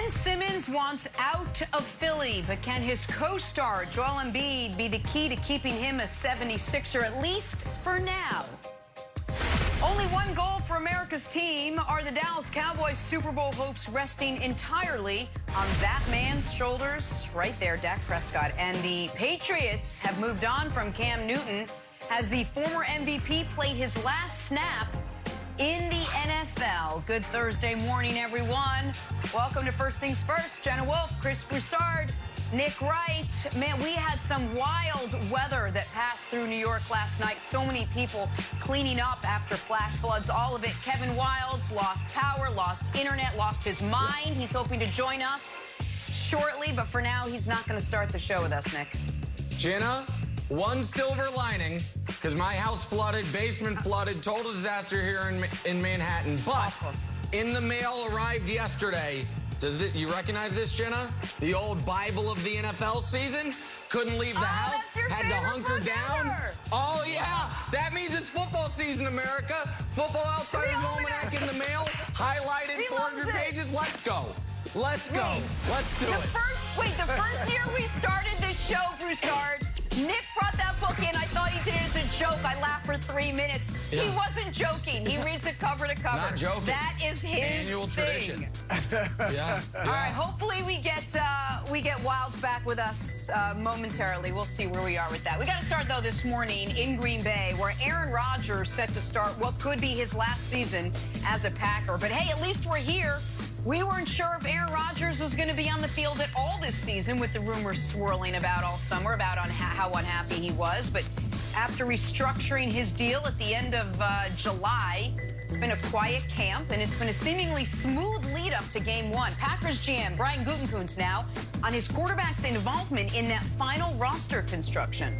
Ben Simmons wants out of Philly, but can his co-star Joel Embiid be the key to keeping him a 76er, at least for now? Only one goal for America's team. Are the Dallas Cowboys Super Bowl hopes resting entirely on that man's shoulders? Right there, Dak Prescott. And the Patriots have moved on from Cam Newton. Has the former MVP played his last snap in the NFL? Good Thursday morning, everyone. Welcome to First Things First. Jenna Wolfe, Chris Broussard, Nick Wright. Man, we had some wild weather that passed through New York last night. So many people cleaning up after flash floods, all of it. Kevin Wildes lost power, lost internet, lost his mind. He's hoping to join us shortly, but for now, he's not going to start the show with us, Nick. Jenna, one silver lining, because my house flooded, basement flooded, total disaster here in Manhattan. But in the mail arrived yesterday. You recognize this, Jenna? The old Bible of the NFL season? Couldn't leave the house, had to hunker down. Oh, yeah. That means it's football season, America. Football Outsiders Almanac in the mail, highlighted 400 pages. Let's go. Let's go. Let's do it. The first year we started this show, Broussard, Nick brought that book in. I thought he did it as a joke. I laughed for 3 minutes. Yeah. He wasn't joking. He reads it cover to cover. Not joking. That is his annual tradition. Yeah. All right. Hopefully we get Wildes back with us momentarily. We'll see where we are with that. We got to start though this morning in Green Bay, where Aaron Rodgers set to start what could be his last season as a Packer. But hey, at least we're here. We weren't sure if Aaron Rodgers was going to be on the field at all this season, with the rumors swirling about all summer about how unhappy he was. But after restructuring his deal at the end of July, it's been a quiet camp, and it's been a seemingly smooth lead-up to Game 1. Packers GM Brian Gutekunst now on his quarterback's involvement in that final roster construction.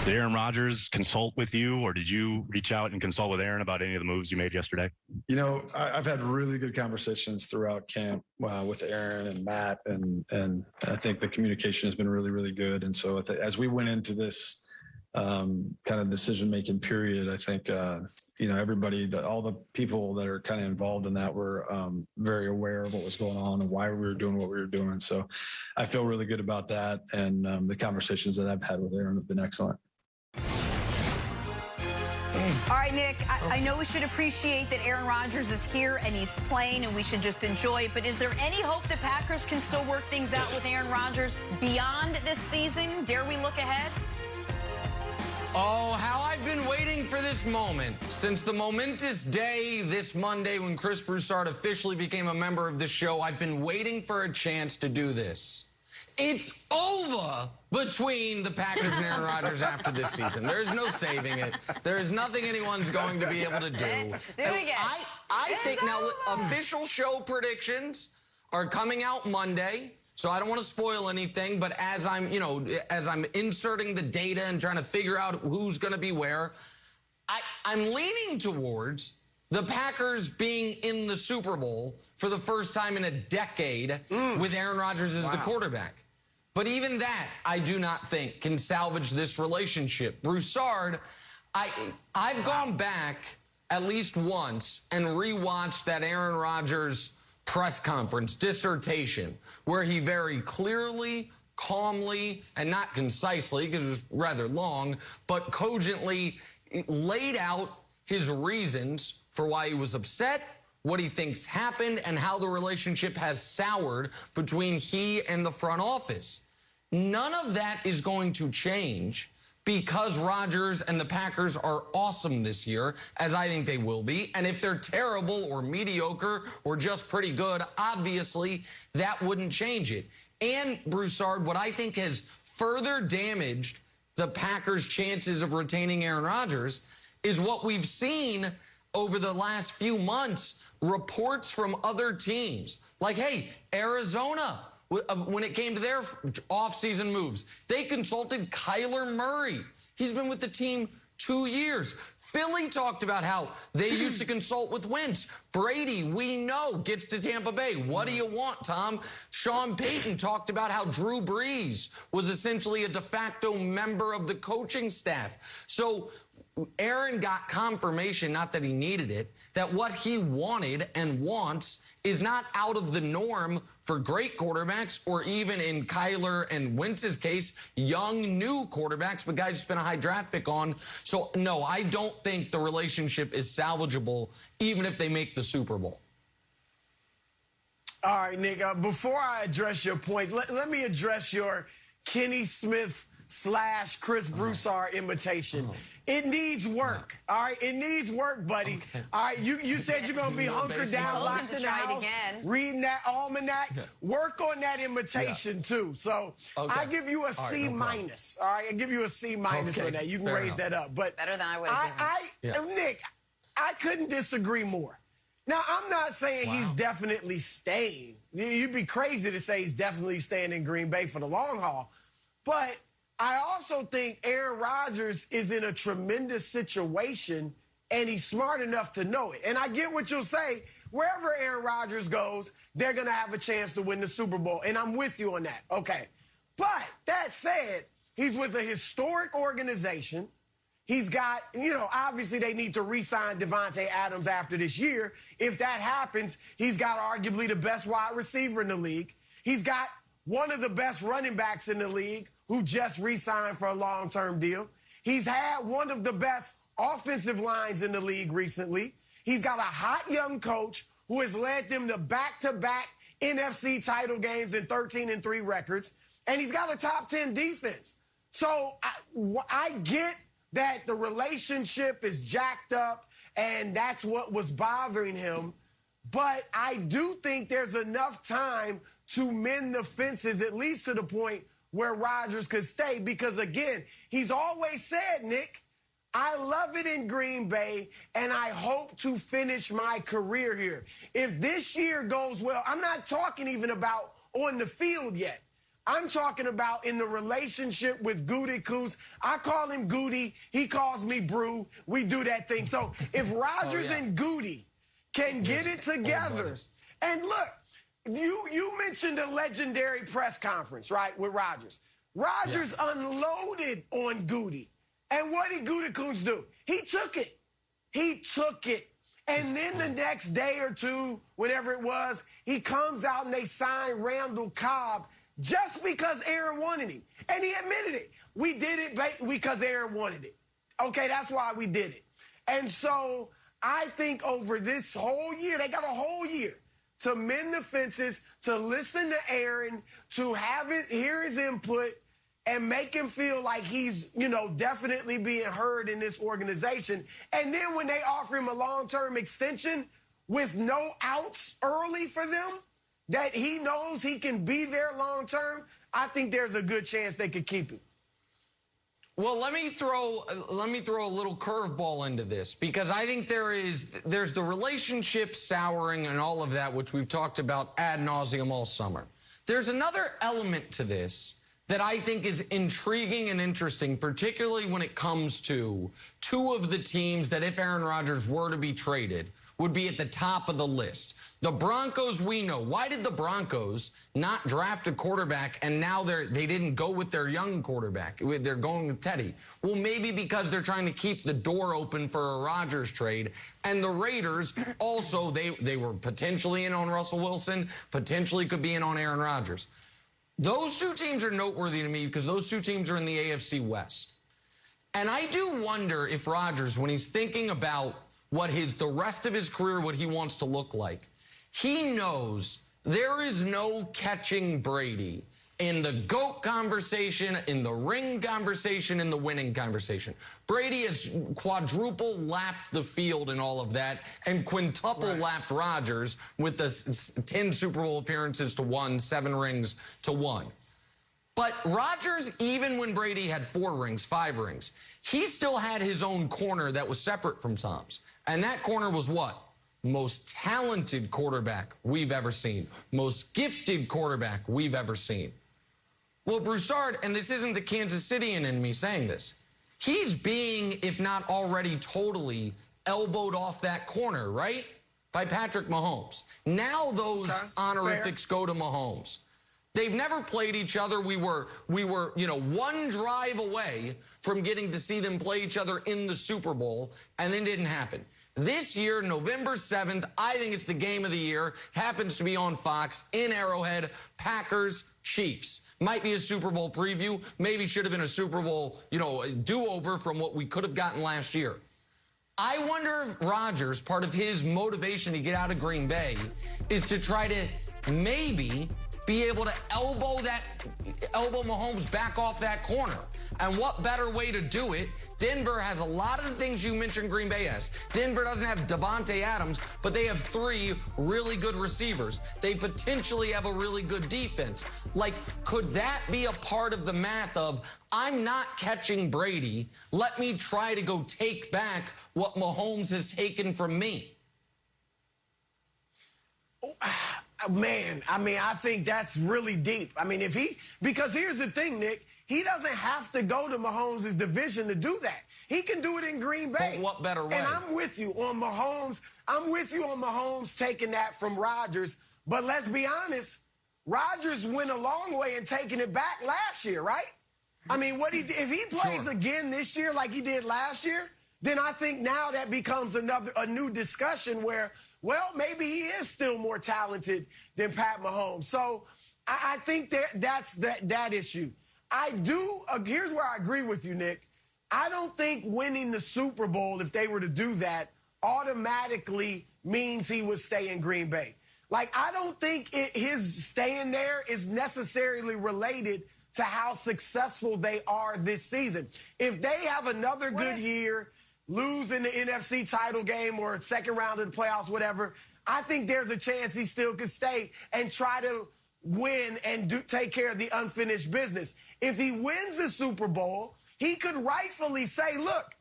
Did Aaron Rodgers consult with you, or did you reach out and consult with Aaron about any of the moves you made yesterday? You know, I've had really good conversations throughout camp with Aaron and Matt, and I think the communication has been really, really good. And so as we went into this kind of decision-making period, I think, you know, everybody, all the people that are kind of involved in that were very aware of what was going on and why we were doing what we were doing. So I feel really good about that. And the conversations that I've had with Aaron have been excellent. All right, Nick, I know we should appreciate that Aaron Rodgers is here and he's playing and we should just enjoy it, but is there any hope the Packers can still work things out with Aaron Rodgers beyond this season? Dare we look ahead? Oh, how I've been waiting for this moment since the momentous day this Monday when Chris Broussard officially became a member of the show. I've been waiting for a chance to do this. It's over between the Packers and Aaron Rodgers after this season. There's no saving it. There's nothing anyone's going to be able to do. Do it again. I think now official show predictions are coming out Monday. So I don't want to spoil anything, but as I'm inserting the data and trying to figure out who's going to be where, I'm leaning towards the Packers being in the Super Bowl for the first time in a decade with Aaron Rodgers as the quarterback. But even that, I do not think can salvage this relationship. Broussard, I've gone back at least once and rewatched that Aaron Rodgers press conference dissertation, where he very clearly, calmly, and not concisely, because it was rather long, but cogently laid out his reasons for why he was upset, what he thinks happened, and how the relationship has soured between he and the front office. None of that is going to change because Rodgers and the Packers are awesome this year, as I think they will be. And if they're terrible or mediocre or just pretty good, obviously that wouldn't change it. And Broussard, what I think has further damaged the Packers' chances of retaining Aaron Rodgers is what we've seen over the last few months, reports from other teams. Like, hey, Arizona, when it came to their offseason moves, they consulted Kyler Murray. He's been with the team 2 years. Philly talked about how they used to consult with Wentz. Brady, we know, gets to Tampa Bay. What do you want, Tom? Sean Payton talked about how Drew Brees was essentially a de facto member of the coaching staff. So Aaron got confirmation, not that he needed it, that what he wanted and wants is not out of the norm for great quarterbacks, or even in Kyler and Wentz's case, young, new quarterbacks, but guys spent a high draft pick on. So, no, I don't think the relationship is salvageable, even if they make the Super Bowl. All right, Nick, before I address your point, let me address your Kenny Smith / Chris Broussard imitation. It needs work, all right? It needs work, buddy. Okay. All right, you said you're going to be hunkered down, locked in the house, reading that almanac. Work on that imitation, too. So I give you a C minus, all right? I give you a C minus for that. You can raise that up. But better than I would have Nick, I couldn't disagree more. Now, I'm not saying he's definitely staying. You'd be crazy to say he's definitely staying in Green Bay for the long haul. But I also think Aaron Rodgers is in a tremendous situation, and he's smart enough to know it. And I get what you'll say. Wherever Aaron Rodgers goes, they're going to have a chance to win the Super Bowl. And I'm with you on that. Okay. But that said, he's with a historic organization. He's got, obviously they need to re-sign Devontae Adams after this year. If that happens, he's got arguably the best wide receiver in the league. He's got one of the best running backs in the league who just re-signed for a long-term deal. He's had one of the best offensive lines in the league recently. He's got a hot young coach who has led them to back-to-back NFC title games and 13-3 records. And he's got a top 10 defense. So I get that the relationship is jacked up, and that's what was bothering him. But I do think there's enough time to mend the fences, at least to the point where Rodgers could stay. Because, again, he's always said, Nick, I love it in Green Bay, and I hope to finish my career here. If this year goes well, I'm not talking even about on the field yet. I'm talking about in the relationship with Goody Coos. I call him Goody. He calls me Brew. We do that thing. So if Rodgers and Goody can get it together, and look, you mentioned a legendary press conference, right, with Rodgers. Rodgers unloaded on Goody. And what did Goody Coons do? He took it. He took it. And then the next day or two, whenever it was, he comes out and they sign Randall Cobb just because Aaron wanted him. And he admitted it. We did it because Aaron wanted it. Okay, that's why we did it. And so I think over this whole year, they got a whole year to mend the fences, to listen to Aaron, to hear his input, and make him feel like he's, definitely being heard in this organization. And then when they offer him a long-term extension with no outs early for them, that he knows he can be there long-term, I think there's a good chance they could keep him. Well, let me throw a little curveball into this, because I think there's the relationship souring and all of that, which we've talked about ad nauseum all summer. There's another element to this that I think is intriguing and interesting, particularly when it comes to two of the teams that, if Aaron Rodgers were to be traded, would be at the top of the list. The Broncos, we know. Why did the Broncos not draft a quarterback, and now they didn't go with their young quarterback? They're going with Teddy. Well, maybe because they're trying to keep the door open for a Rodgers trade. And the Raiders also, they were potentially in on Russell Wilson, potentially could be in on Aaron Rodgers. Those two teams are noteworthy to me because those two teams are in the AFC West. And I do wonder if Rodgers, when he's thinking about what the rest of his career, what he wants to look like, he knows there is no catching Brady in the GOAT conversation, in the ring conversation, in the winning conversation. Brady has quadruple lapped the field and all of that, and quintuple lapped Rodgers with the 10 Super Bowl appearances to 1, 7 rings to 1. But Rodgers, even when Brady had 4 rings, 5 rings, he still had his own corner that was separate from Tom's. And that corner was what? Most talented quarterback we've ever seen. Most gifted quarterback we've ever seen. Well, Broussard, and this isn't the Kansas Cityan in me saying this, he's being, if not already totally, elbowed off that corner, right? By Patrick Mahomes. Now those honorifics go to Mahomes. They've never played each other. We were, one drive away from getting to see them play each other in the Super Bowl, and then didn't happen. This year, November 7th, I think it's the game of the year. Happens to be on Fox in Arrowhead. Packers, Chiefs. Might be a Super Bowl preview. Maybe should have been a Super Bowl, do-over from what we could have gotten last year. I wonder if Rodgers, part of his motivation to get out of Green Bay, is to try to maybe be able to elbow Mahomes back off that corner. And what better way to do it? Denver has a lot of the things you mentioned Green Bay has. Denver doesn't have Devontae Adams, but they have 3 really good receivers. They potentially have a really good defense. Like, could that be a part of the math of, I'm not catching Brady, let me try to go take back what Mahomes has taken from me? Man, I think that's really deep. Because here's the thing, Nick. He doesn't have to go to Mahomes' division to do that. He can do it in Green Bay. But what better way? And I'm with you on Mahomes. I'm with you on Mahomes taking that from Rodgers. But let's be honest, Rodgers went a long way in taking it back last year, right? If he plays again this year like he did last year, then I think now that becomes a new discussion where, well, maybe he is still more talented than Pat Mahomes. So I think that's that issue. Here's where I agree with you, Nick. I don't think winning the Super Bowl, if they were to do that, automatically means he would stay in Green Bay. I don't think his staying there is necessarily related to how successful they are this season. If they have another good year, lose in the NFC title game or second round of the playoffs, whatever, I think there's a chance he still could stay and try to win and take care of the unfinished business. If he wins the Super Bowl, he could rightfully say, look,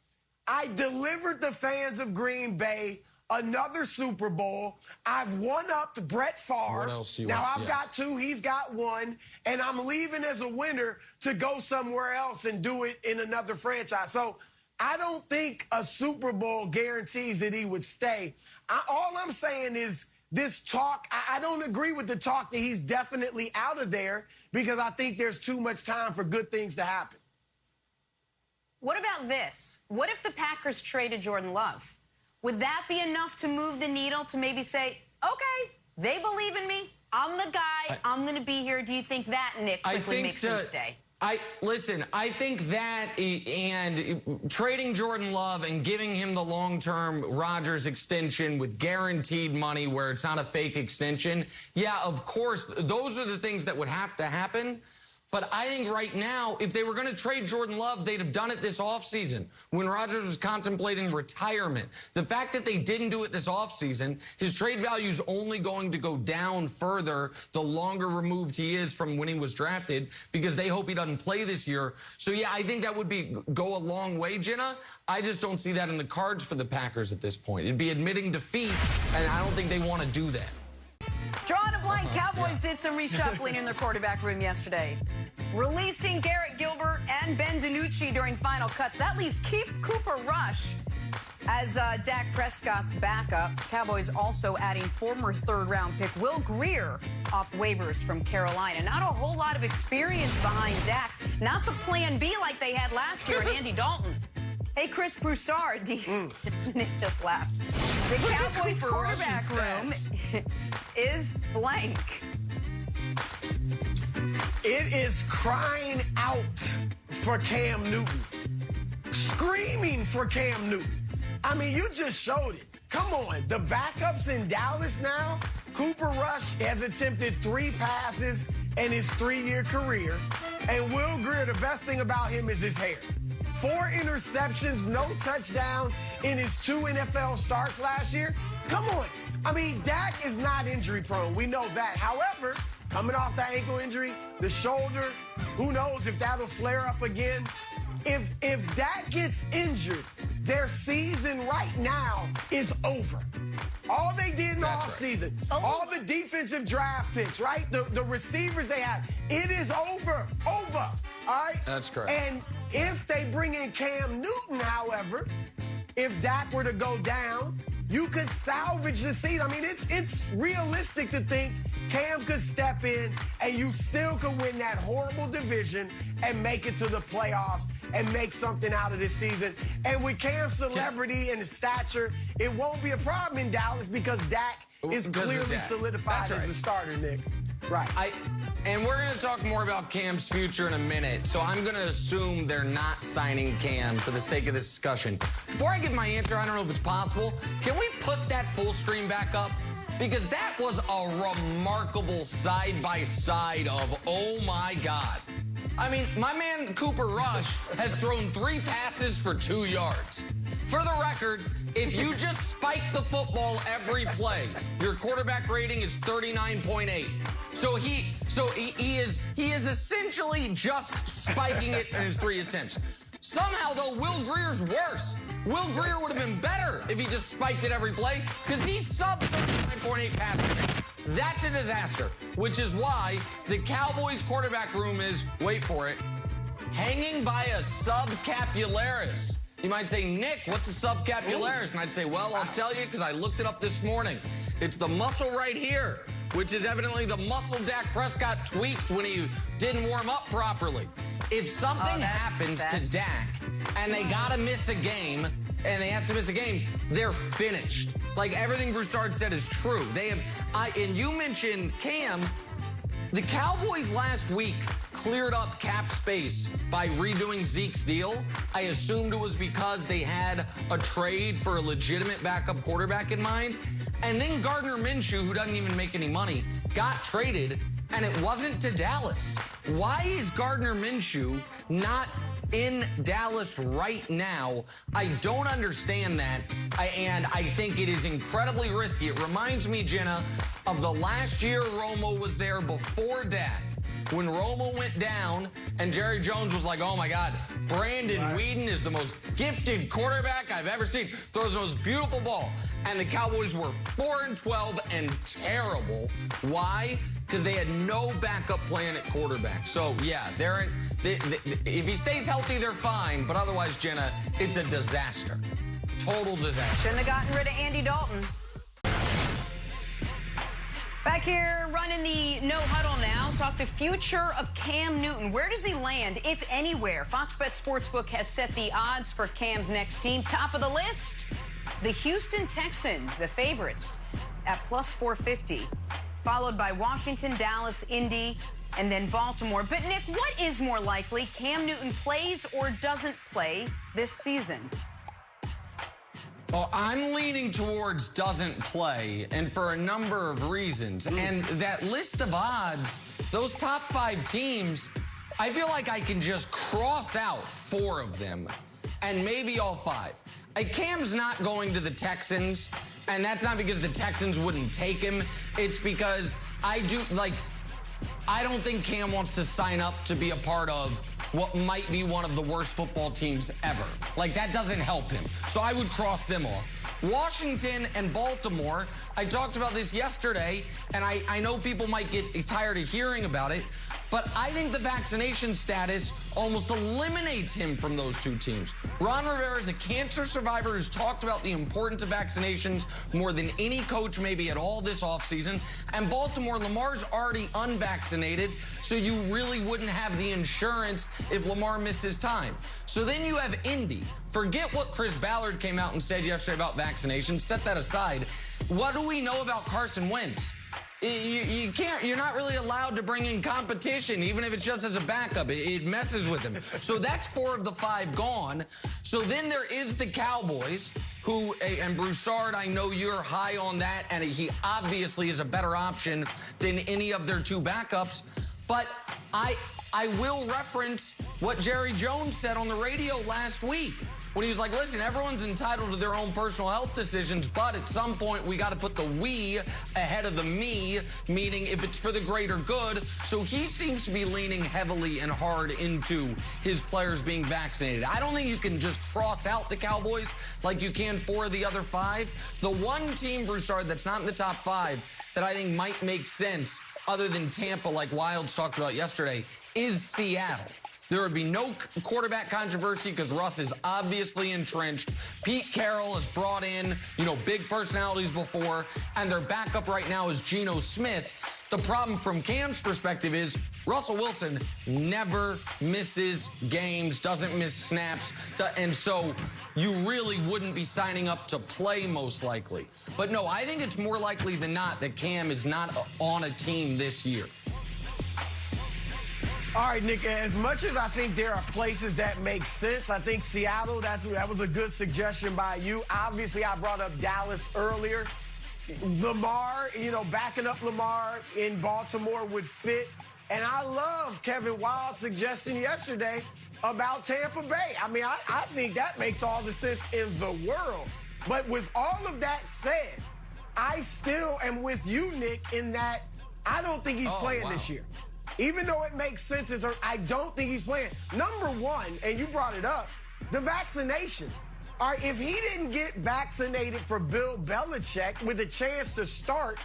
I delivered the fans of Green Bay another Super Bowl. I've one-upped Brett Favre. What else you now want? I've got 2, he's got 1, and I'm leaving as a winner to go somewhere else and do it in another franchise. So I don't think a Super Bowl guarantees that he would stay. All I'm saying is this talk, I don't agree with the talk that he's definitely out of there because I think there's too much time for good things to happen. What about this? What if the Packers traded Jordan Love? Would that be enough to move the needle to maybe say, okay, they believe in me, I'm the guy, I'm going to be here? Do you think that, Nick, quickly makes him stay? I think that and trading Jordan Love and giving him the long-term Rodgers extension with guaranteed money where it's not a fake extension, yeah, of course, those are the things that would have to happen. But I think right now, if they were going to trade Jordan Love, they'd have done it this offseason when Rodgers was contemplating retirement. The fact that they didn't do it this offseason, his trade value is only going to go down further the longer removed he is from when he was drafted because they hope he doesn't play this year. So, yeah, I think that would go a long way, Jenna. I just don't see that in the cards for the Packers at this point. It'd be admitting defeat, and I don't think they want to do that. Drawing a blank, Cowboys did some reshuffling in their quarterback room yesterday. Releasing Garrett Gilbert and Ben DiNucci during final cuts. That leaves Cooper Rush as Dak Prescott's backup. Cowboys also adding former third-round pick Will Grier off waivers from Carolina. Not a whole lot of experience behind Dak. Not the plan B like they had last year in Andy Dalton. Hey, Chris Broussard, Nick just laughed. The Cowboys quarterback room is blank. It is crying out for Cam Newton. Screaming for Cam Newton. You just showed it. Come on. The backups in Dallas now, Cooper Rush has attempted 3 passes in his 3-year career. And Will Grier, the best thing about him is his hair. 4 interceptions, no touchdowns in his 2 NFL starts last year. Come on. Dak is not injury prone. We know that. However, coming off that ankle injury, the shoulder, who knows if that'll flare up again. If Dak gets injured, their season right now is over. All they did in the offseason, all the defensive draft picks, right? The receivers they have, it is over. All right? That's correct. And if they bring in Cam Newton, however, if Dak were to go down, you could salvage the season. I mean, it's realistic to think Cam could step in and you still could win that horrible division and make it to the playoffs and make something out of this season. And with Cam's celebrity and his stature, it won't be a problem in Dallas because Dak is clearly solidified as the starter, Nick. Right. And we're going to talk more about Cam's future in a minute, so I'm going to assume they're not signing Cam for the sake of this discussion. Before I give my answer, I don't know if it's possible. Can we put that full screen back up? Because that was a remarkable side-by-side of, oh, my God. I mean, my man Cooper Rush has thrown 3 passes for 2 yards. For the record, if you just spike the football every play, your quarterback rating is 39.8. So he is essentially just spiking it in his 3 attempts. Somehow, though, Will Greer's worse. Will Greer would have been better if he just spiked it every play because he's sub 39.8 passer. That's a disaster, which is why the Cowboys quarterback room is, wait for it, hanging by a subcapularis. You might say, Nick, what's a subcapularis? And I'd say, well, I'll tell you because I looked it up this morning. It's the muscle right here, which is evidently the muscle Dak Prescott tweaked when he didn't warm up properly. If something happens to Dak and they got to miss a game, and they have to miss a game, they're finished. Like everything Broussard said is true. They have, and you mentioned Cam. The Cowboys last week cleared up cap space by redoing Zeke's deal. I assumed it was because they had a trade for a legitimate backup quarterback in mind. And then Gardner Minshew, who doesn't even make any money, got traded, and it wasn't to Dallas. Why is Gardner Minshew not in Dallas right now? I don't understand that, and I think it is incredibly risky. It reminds me, Jenna, of the last year Romo was there before Dak. When Romo went down and Jerry Jones was like, oh, my God, Brandon Whedon is the most gifted quarterback I've ever seen. Throws the most beautiful ball. And the Cowboys were 4-12 and terrible. Why? Because they had no backup plan at quarterback. So, yeah, if he stays healthy, they're fine. But otherwise, Jenna, it's a disaster. Total disaster. Shouldn't have gotten rid of Andy Dalton. Back here, running the no huddle now. Talk the future of Cam Newton. Where does he land, if anywhere? Fox Bet Sportsbook has set the odds for Cam's next team. Top of the list, the Houston Texans, the favorites, at plus 450. Followed by Washington, Dallas, Indy, and then Baltimore. But, Nick, what is more likely? Cam Newton plays or doesn't play this season? Well, I'm leaning towards doesn't play, and for a number of reasons. And that list of odds, those top 5 teams, I feel like I can just cross out 4 of them, and maybe all 5. Cam's not going to the Texans, and that's not because the Texans wouldn't take him. It's because I don't think Cam wants to sign up to be a part of what might be one of the worst football teams ever. Like, that doesn't help him. So I would cross them off. Washington and Baltimore, I talked about this yesterday, and I know people might get tired of hearing about it, but I think the vaccination status almost eliminates him from those 2 teams. Ron Rivera is a cancer survivor who's talked about the importance of vaccinations more than any coach maybe at all this offseason. And Baltimore, Lamar's already unvaccinated, so you really wouldn't have the insurance if Lamar misses time. So then you have Indy. Forget what Chris Ballard came out and said yesterday about vaccinations. Set that aside. What do we know about Carson Wentz? You can't, you're not really allowed to bring in competition, even if it's just as a backup. It messes with him. So that's 4 of the 5 gone. So then there is the Cowboys, who, and Broussard, I know you're high on that, and he obviously is a better option than any of their 2 backups. But I will reference what Jerry Jones said on the radio last week, when he was like, listen, everyone's entitled to their own personal health decisions, but at some point we got to put the we ahead of the me, meaning if it's for the greater good. So he seems to be leaning heavily and hard into his players being vaccinated. I don't think you can just cross out the Cowboys like you can 4 of the other 5. The one team, Broussard, that's not in the top 5 that I think might make sense other than Tampa, like Wilds talked about yesterday, is Seattle. There would be no quarterback controversy because Russ is obviously entrenched. Pete Carroll has brought in, big personalities before, and their backup right now is Geno Smith. The problem from Cam's perspective is Russell Wilson never misses games, doesn't miss snaps, and so you really wouldn't be signing up to play most likely. But no, I think it's more likely than not that Cam is not on a team this year. All right, Nick, as much as I think there are places that make sense, I think Seattle, that was a good suggestion by you. Obviously, I brought up Dallas earlier. Lamar, backing up Lamar in Baltimore would fit. And I love Kevin Wild's suggestion yesterday about Tampa Bay. I mean, I think that makes all the sense in the world. But with all of that said, I still am with you, Nick, in that I don't think he's playing this year. Even though it makes sense, I don't think he's playing. Number one, and you brought it up, the vaccination. All right, if he didn't get vaccinated for Bill Belichick with a chance to start,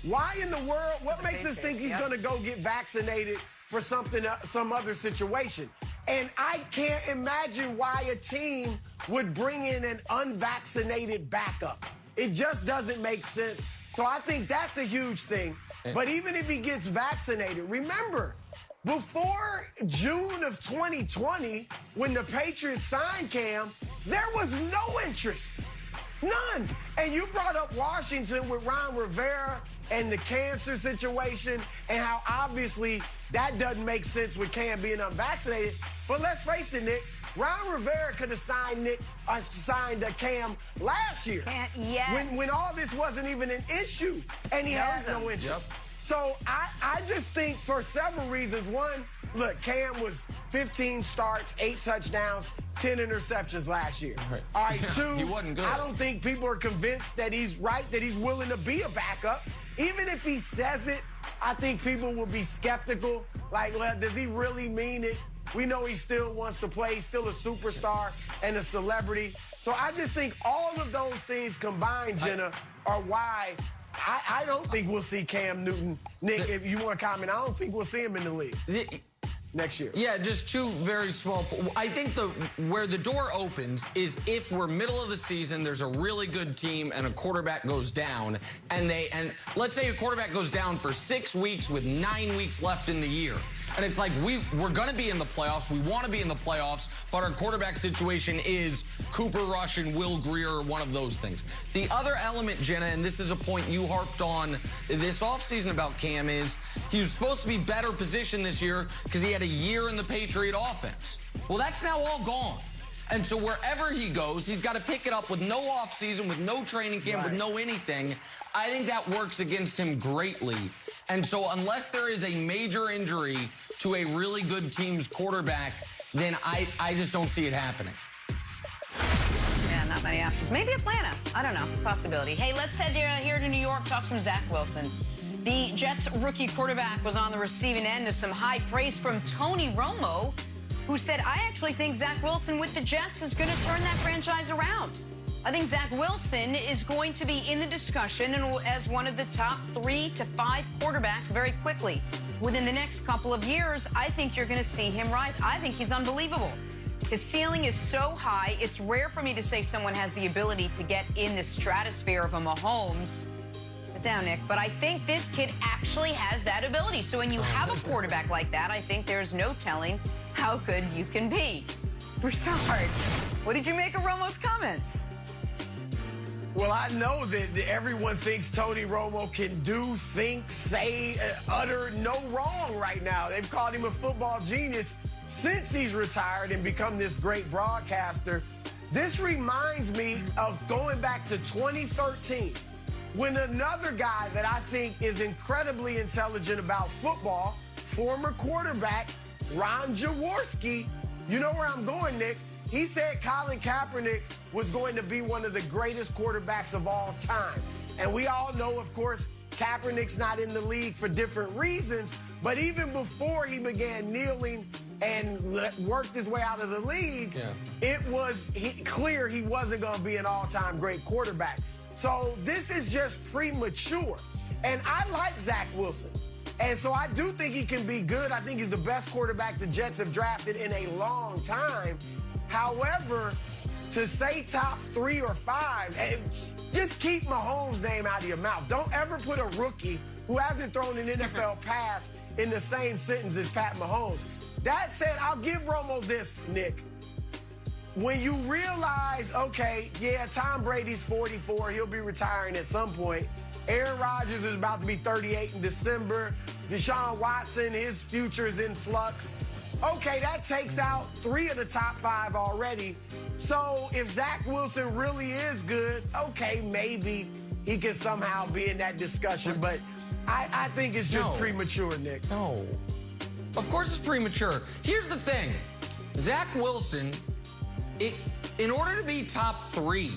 why in the world, what makes us think he's going to go get vaccinated for some other situation? And I can't imagine why a team would bring in an unvaccinated backup. It just doesn't make sense. So I think that's a huge thing. But even if he gets vaccinated, remember, before June of 2020, when the Patriots signed Cam, there was no interest. None. And you brought up Washington with Ron Rivera and the cancer situation and how obviously that doesn't make sense with Cam being unvaccinated. But let's face it, Nick, Ron Rivera could have signed Cam last year. Yes. When all this wasn't even an issue, and he has no interest. Yep. So I just think for several reasons. One, look, Cam was 15 starts, 8 touchdowns, 10 interceptions last year. Right. All right, two, he wasn't good. I don't think people are convinced that he's right, that he's willing to be a backup. Even if he says it, I think people will be skeptical. Like, well, does he really mean it? We know he still wants to play. He's still a superstar and a celebrity. So I just think all of those things combined, Jenna, are why I don't think we'll see Cam Newton. Nick, if you want to comment, I don't think we'll see him in the league next year. Yeah, just two very small. I think where the door opens is if we're middle of the season, there's a really good team and a quarterback goes down, and let's say a quarterback goes down for 6 weeks with 9 weeks left in the year. And it's like, we're going to be in the playoffs. We want to be in the playoffs, but our quarterback situation is Cooper Rush and Will Grier, one of those things. The other element, Jenna, and this is a point you harped on this offseason about Cam, is he was supposed to be better positioned this year because he had a year in the Patriot offense. Well, that's now all gone. And so wherever he goes, he's got to pick it up with no offseason, with no training camp, with no anything. I think that works against him greatly. And so unless there is a major injury to a really good team's quarterback, then I just don't see it happening. Yeah, not many options. Maybe Atlanta. I don't know. It's a possibility. Hey, let's head here to New York, talk some Zach Wilson. The Jets' rookie quarterback was on the receiving end of some high praise from Tony Romo, who said, I actually think Zach Wilson with the Jets is going to turn that franchise around. I think Zach Wilson is going to be in the discussion as one of the top 3 to 5 quarterbacks very quickly. Within the next couple of years, I think you're going to see him rise. I think he's unbelievable. His ceiling is so high, it's rare for me to say someone has the ability to get in the stratosphere of a Mahomes. Sit down, Nick. But I think this kid actually has that ability. So when you have a quarterback like that, I think there's no telling how good you can be. Broussard, what did you make of Romo's comments? Well, I know that everyone thinks Tony Romo can do, think, say, utter no wrong right now. They've called him a football genius since he's retired and become this great broadcaster. This reminds me of going back to 2013 when another guy that I think is incredibly intelligent about football, former quarterback Ron Jaworski, you know where I'm going, Nick. He said Colin Kaepernick was going to be one of the greatest quarterbacks of all time. And we all know, of course, Kaepernick's not in the league for different reasons, but even before he began kneeling and worked his way out of the league, it was clear he wasn't going to be an all-time great quarterback. So this is just premature. And I like Zach Wilson. And so I do think he can be good. I think he's the best quarterback the Jets have drafted in a long time. However, to say top 3 or 5, just keep Mahomes' name out of your mouth. Don't ever put a rookie who hasn't thrown an NFL pass in the same sentence as Pat Mahomes. That said, I'll give Romo this, Nick. When you realize, okay, yeah, Tom Brady's 44, he'll be retiring at some point. Aaron Rodgers is about to be 38 in December. Deshaun Watson, his future is in flux. Okay, that takes out 3 of the top 5 already. So if Zach Wilson really is good, okay, maybe he can somehow be in that discussion. But I think it's just premature, Nick. No. Of course it's premature. Here's the thing. Zach Wilson, in order to be top 3,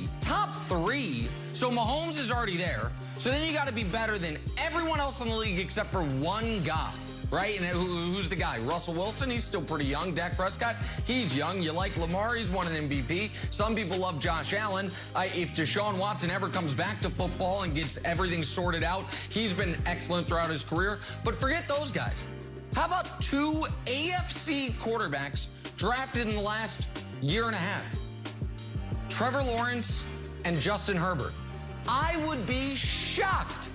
so Mahomes is already there. So then you got to be better than everyone else in the league except for one guy, right? And who's the guy? Russell Wilson, he's still pretty young. Dak Prescott, he's young. You like Lamar, he's won an MVP. Some people love Josh Allen. If Deshaun Watson ever comes back to football and gets everything sorted out, he's been excellent throughout his career. But forget those guys. How about 2 AFC quarterbacks drafted in the last year and a half? Trevor Lawrence and Justin Herbert. I would be shocked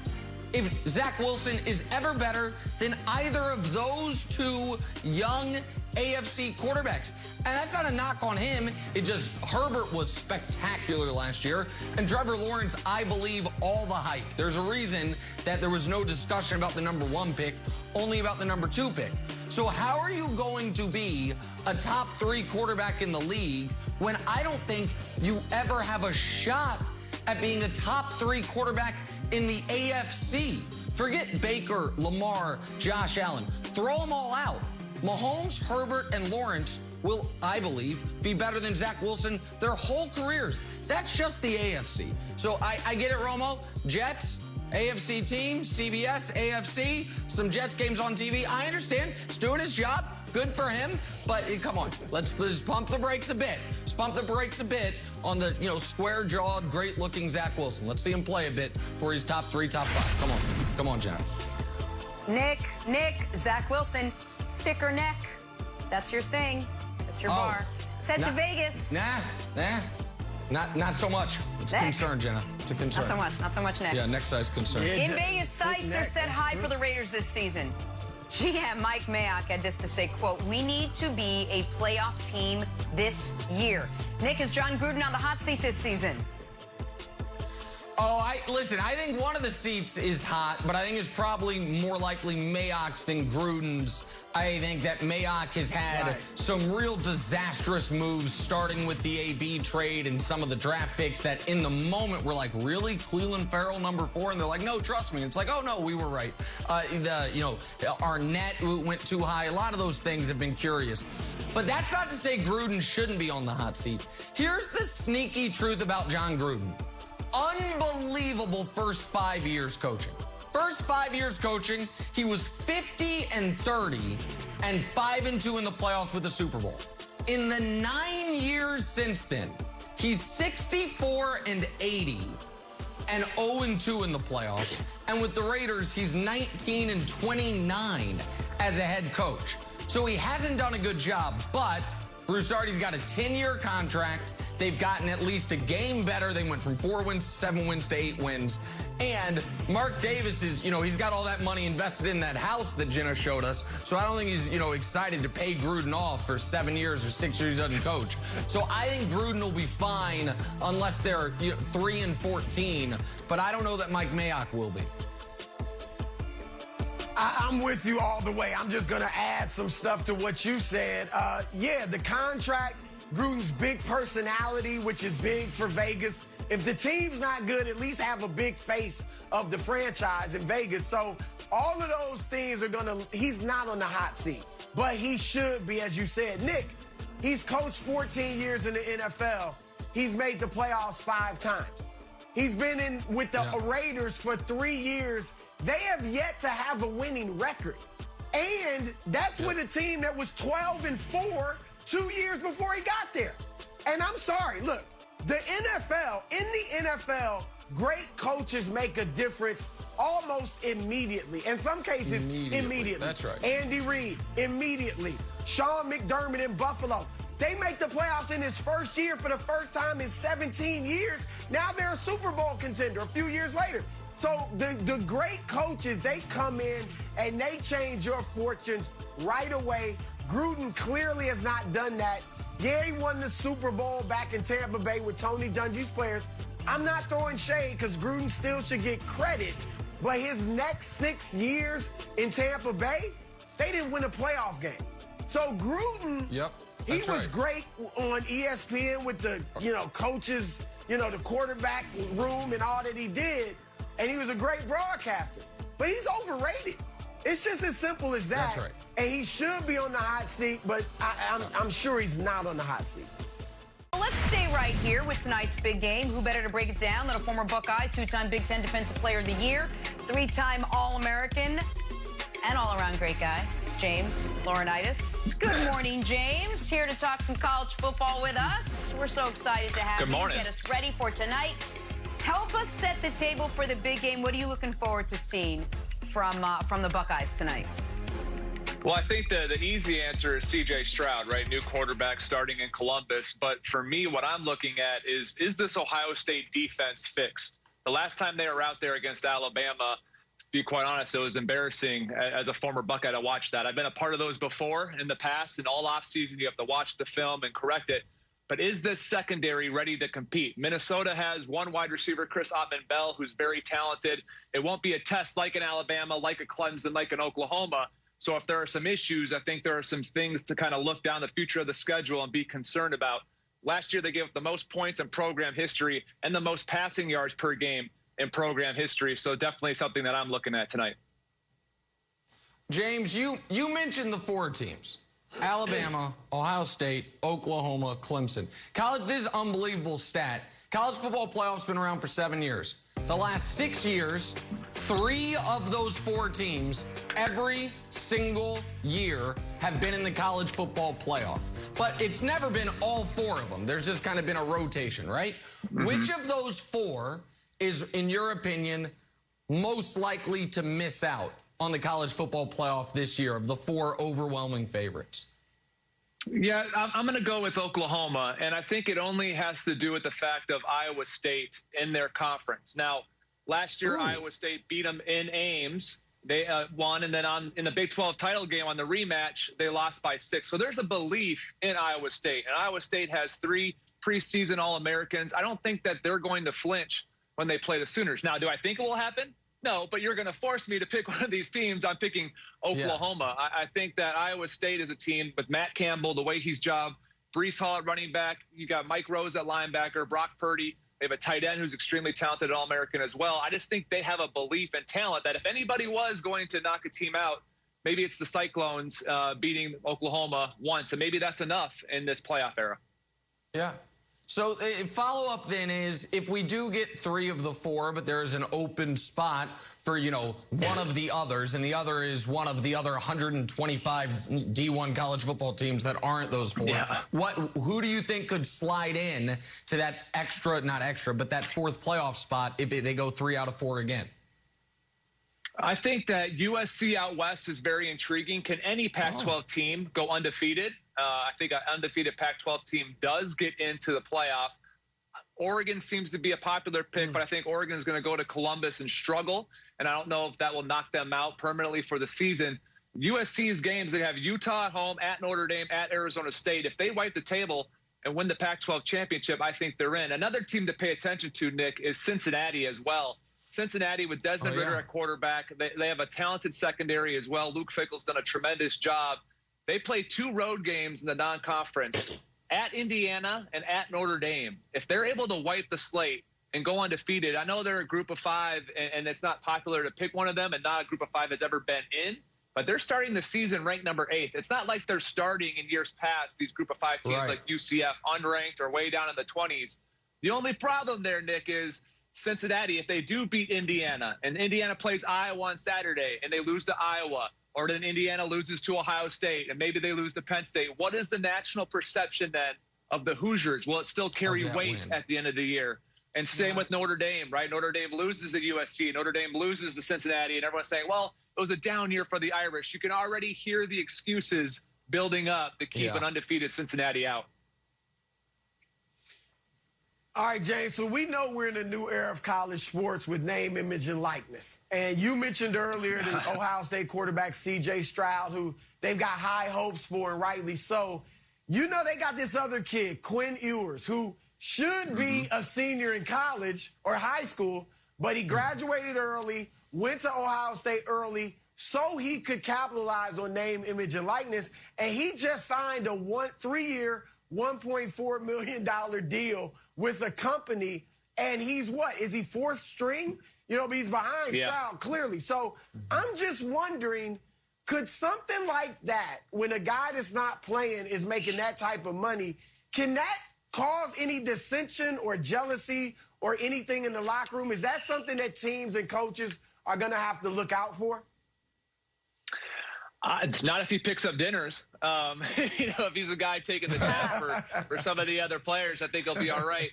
if Zach Wilson is ever better than either of those 2 young AFC quarterbacks. And that's not a knock on him. It just, Herbert was spectacular last year. And Trevor Lawrence, I believe all the hype. There's a reason that there was no discussion about the number 1 pick, only about the number 2 pick. So how are you going to be a top 3 quarterback in the league when I don't think you ever have a shot at being a top 3 quarterback in the AFC? Forget Baker, Lamar, Josh Allen. Throw them all out. Mahomes, Herbert, and Lawrence will, I believe, be better than Zach Wilson their whole careers. That's just the AFC. So I get it, Romo. Jets, AFC team, CBS, AFC, some Jets games on TV. I understand. He's doing his job. Good for him. But come on, let's pump the brakes a bit. Let's pump the brakes a bit on the, square-jawed, great-looking Zach Wilson. Let's see him play a bit for his top 3, top 5. Come on, Jenna. Nick, Zach Wilson, thicker neck. That's your thing. That's your bar. Let's head to Vegas. Not so much. It's a concern, Jenna. It's a concern. Not so much neck. Yeah, neck size concern. In Vegas, sights are set high for the Raiders this season. GM Mike Mayock had this to say, quote, "We need to be a playoff team this year." Nick, is John Gruden on the hot seat this season? Listen, I think one of the seats is hot, but I think it's probably more likely Mayock's than Gruden's. I think that Mayock has had some real disastrous moves, starting with the AB trade and some of the draft picks that in the moment were like, really? Cleveland Farrell, number 4? And they're like, no, trust me. It's like, oh, no, we were right. Our net went too high. A lot of those things have been curious. But that's not to say Gruden shouldn't be on the hot seat. Here's the sneaky truth about John Gruden. Unbelievable first 5 years coaching. First 5 years coaching, he was 50-30 and 5-2 in the playoffs with the Super Bowl. In the 9 years since then, he's 64-80 and 0-2 in the playoffs. And with the Raiders, he's 19-29 as a head coach. So he hasn't done a good job, but Bruce Artie's got a 10-year contract. They've gotten at least a game better. They went from 4 wins to 7 wins to 8 wins. And Mark Davis is, he's got all that money invested in that house that Jenna showed us. So I don't think he's, excited to pay Gruden off for 7 years or 6 years he doesn't coach. So I think Gruden will be fine unless they're 3-14. But I don't know that Mike Mayock will be. I'm with you all the way. I'm just going to add some stuff to what you said. The contract, Gruden's big personality, which is big for Vegas. If the team's not good, at least have a big face of the franchise in Vegas. So all of those things he's not on the hot seat, but he should be, as you said. Nick, he's coached 14 years in the NFL. He's made the playoffs 5 times. He's been in with the Raiders for 3 years. They have yet to have a winning record. And that's with a team that was 12-4 2 years before he got there. And I'm sorry, look, in the NFL, great coaches make a difference almost almost immediately. In some cases, immediately. That's right. Andy Reid, immediately. Sean McDermott in Buffalo. They make the playoffs in his first year for the first time in 17 years. Now they're a Super Bowl contender a few years later. So the great coaches, they come in and they change your fortunes right away. Gruden clearly has not done that. Yeah, he won the Super Bowl back in Tampa Bay with Tony Dungy's players. I'm not throwing shade because Gruden still should get credit. But his next 6 years in Tampa Bay, they didn't win a playoff game. So Gruden, he was great on ESPN with the, coaches, the quarterback room and all that he did. And he was a great broadcaster. But he's overrated. It's just as simple as that. That's right. And he should be on the hot seat, but I'm sure he's not on the hot seat. Well, let's stay right here with tonight's big game. Who better to break it down than a former Buckeye, two-time Big Ten Defensive Player of the Year, three-time All-American, and all-around great guy, James Laurinaitis. Good morning, James. Here to talk some college football with us. We're so excited to have you. Get us ready for tonight. Help us set the table for the big game. What are you looking forward to seeing from the Buckeyes tonight? Well, I think the easy answer is C.J. Stroud, right? New quarterback starting in Columbus. But for me, what I'm looking at is this Ohio State defense fixed? The last time they were out there against Alabama, to be quite honest, it was embarrassing as a former Buckeye to watch that. I've been a part of those before in the past, and all offseason you have to watch the film and correct it. But is this secondary ready to compete? Minnesota has one wide receiver, Chris Ottman-Bell, who's very talented. It won't be a test like in Alabama, like a Clemson, like in Oklahoma. So if there are some issues, I think there are some things to kind of look down the future of the schedule and be concerned about. Last year, they gave up the most points in program history and the most passing yards per game in program history. So definitely something that I'm looking at tonight. James, you mentioned the four teams. Alabama, Ohio State, Oklahoma, Clemson. This is an unbelievable stat. College football playoffs been around for 7 years. The last 6 years, 3 of those 4 teams every single year have been in the college football playoff. But it's never been all 4 of them. There's just kind of been a rotation, right? Mm-hmm. Which of those 4 is, in your opinion, most likely to miss out on the college football playoff this year of the 4 overwhelming favorites? Yeah, I'm going to go with Oklahoma, and I think it only has to do with the fact of Iowa State in their conference. Now, last year, Iowa State beat them in Ames. They won, and then in the Big 12 title game on the rematch, they lost by 6. So there's a belief in Iowa State, and Iowa State has 3 preseason All-Americans. I don't think that they're going to flinch when they play the Sooners. Now, do I think it will happen? No, but you're going to force me to pick one of these teams. I'm picking Oklahoma. Yeah. I think that Iowa State is a team with Matt Campbell, the way he's jobbed, Breece Hall at running back. You got Mike Rose at linebacker, Brock Purdy. They have a tight end who's extremely talented at All-American as well. I just think they have a belief and talent that if anybody was going to knock a team out, maybe it's the Cyclones beating Oklahoma once, and maybe that's enough in this playoff era. Yeah. So follow-up then is, if we do get 3 of the 4, but there is an open spot for, one of the others, and the other is one of the other 125 D1 college football teams that aren't those 4, who do you think could slide in to that that 4th playoff spot if they go 3 out of 4 again? I think that USC out west is very intriguing. Can any Pac-12 team go undefeated? I think an undefeated Pac-12 team does get into the playoff. Oregon seems to be a popular pick, but I think Oregon is going to go to Columbus and struggle, and I don't know if that will knock them out permanently for the season. USC's games, they have Utah at home, at Notre Dame, at Arizona State. If they wipe the table and win the Pac-12 championship, I think they're in. Another team to pay attention to, Nick, is Cincinnati as well. Cincinnati with Desmond Ridder at quarterback. They have a talented secondary as well. Luke Fickell's done a tremendous job. They play 2 road games in the non-conference, at Indiana and at Notre Dame. If they're able to wipe the slate and go undefeated, I know they're a group of 5, and it's not popular to pick one of them, and not a group of 5 has ever been in, but they're starting the season ranked number 8. It's not like they're starting in years past, these group of 5 teams like UCF, unranked or way down in the 20s. The only problem there, Nick, is Cincinnati, if they do beat Indiana, and Indiana plays Iowa on Saturday, and they lose to Iowa, or then Indiana loses to Ohio State, and maybe they lose to Penn State, what is the national perception then of the Hoosiers? Will it still carry weight at the end of the year? And same with Notre Dame, right? Notre Dame loses at USC. Notre Dame loses to Cincinnati. And everyone's saying, well, it was a down year for the Irish. You can already hear the excuses building up to keep an undefeated Cincinnati out. All right, James, so we know we're in a new era of college sports with name, image, and likeness. And you mentioned earlier the Ohio State quarterback C.J. Stroud, who they've got high hopes for, and rightly so. You know they got this other kid, Quinn Ewers, who should be a senior in college or high school, but he graduated early, went to Ohio State early, so he could capitalize on name, image, and likeness. And he just signed a 3-year, $1.4 million deal with a company. And he's what? Is he fourth string? You know, but he's behind Stroud, clearly. So I'm just wondering, could something like that, when a guy that's not playing is making that type of money, can that cause any dissension or jealousy or anything in the locker room? Is that something that teams and coaches are going to have to look out for? Not if he picks up dinners. You know, if he's a guy taking the tab for some of the other players, I think he'll be all right.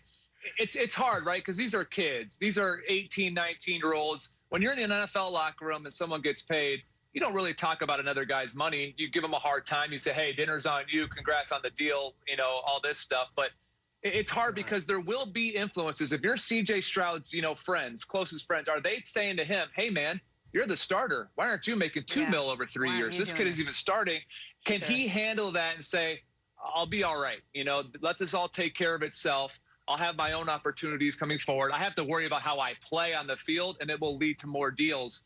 It's hard, right? Because these are kids. These are 18, 19-year-olds. When you're in the NFL locker room and someone gets paid, you don't really talk about another guy's money. You give them a hard time. You say, hey, dinner's on you. Congrats on the deal, you know, all this stuff. But it's hard because there will be influences. If you're C.J. Stroud's, you know, friends, closest friends, are they saying to him, hey, man, you're the starter. Why aren't you making $2 million over 3 years? This kid is even starting. Can he handle that and say, I'll be all right. You know, let this all take care of itself. I'll have my own opportunities coming forward. I have to worry about how I play on the field, and it will lead to more deals.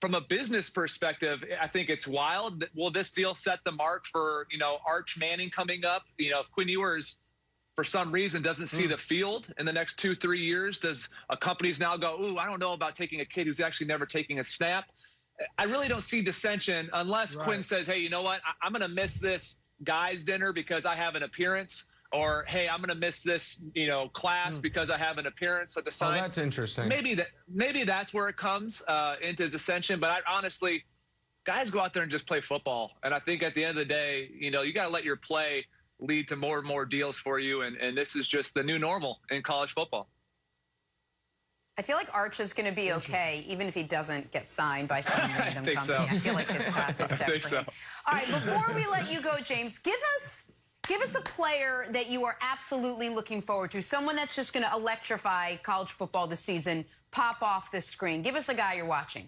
From a business perspective, I think it's wild. Will this deal set the mark for, you know, Arch Manning coming up? You know, if Quinn Ewers, for some reason, doesn't see the field in the next 2-3 years, does a companies now go, ooh, I don't know about taking a kid who's actually never taking a snap? I really don't see dissension unless Quinn says, hey, you know what? I'm going to miss this guy's dinner because I have an appearance. Or, hey, I'm going to miss this, you know, class because I have an appearance at the sign. Oh, that's interesting. Maybe that's where it comes into dissension. But honestly, guys go out there and just play football. And I think at the end of the day, you know, you got to let your play lead to more and more deals for you. And this is just the new normal in college football. I feel like Arch is going to be okay, even if he doesn't get signed by some random company. So. I feel like his path is set for him. All right, before we let you go, James, give us a player that you are absolutely looking forward to, someone that's just going to electrify college football this season, pop off the screen. Give us a guy you're watching.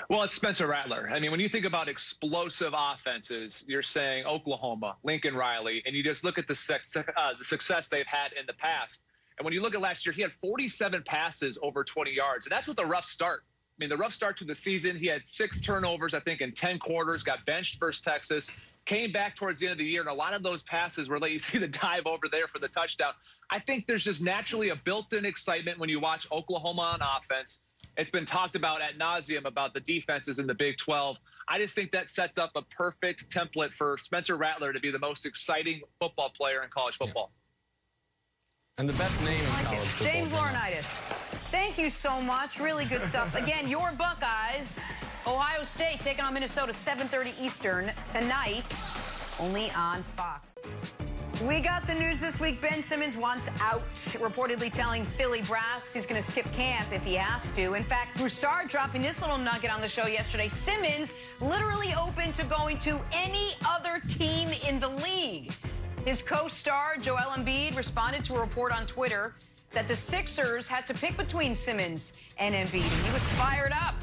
Well, it's Spencer Rattler. I mean, when you think about explosive offenses, you're saying Oklahoma, Lincoln Riley, and you just look at the success they've had in the past. And when you look at last year, he had 47 passes over 20 yards, and that's with a rough start. I mean, the rough start to the season, he had 6 turnovers, I think, in 10 quarters, got benched versus Texas, came back towards the end of the year, and a lot of those passes were you see the dive over there for the touchdown. I think there's just naturally a built-in excitement when you watch Oklahoma on offense. It's been talked about ad nauseum about the defenses in the Big 12. I just think that sets up a perfect template for Spencer Rattler to be the most exciting football player in college football. And the best name in college football. James Laurinaitis, thank you so much. Really good stuff. Again, your Buckeyes, Ohio State taking on Minnesota, 7:30 Eastern tonight, only on Fox. We got the news this week. Ben Simmons wants out, reportedly telling Philly brass he's going to skip camp if he has to. In fact, Broussard dropping this little nugget on the show yesterday. Simmons literally open to going to any other team in the league. His co-star, Joel Embiid, responded to a report on Twitter that the Sixers had to pick between Simmons and Embiid, and he was fired up.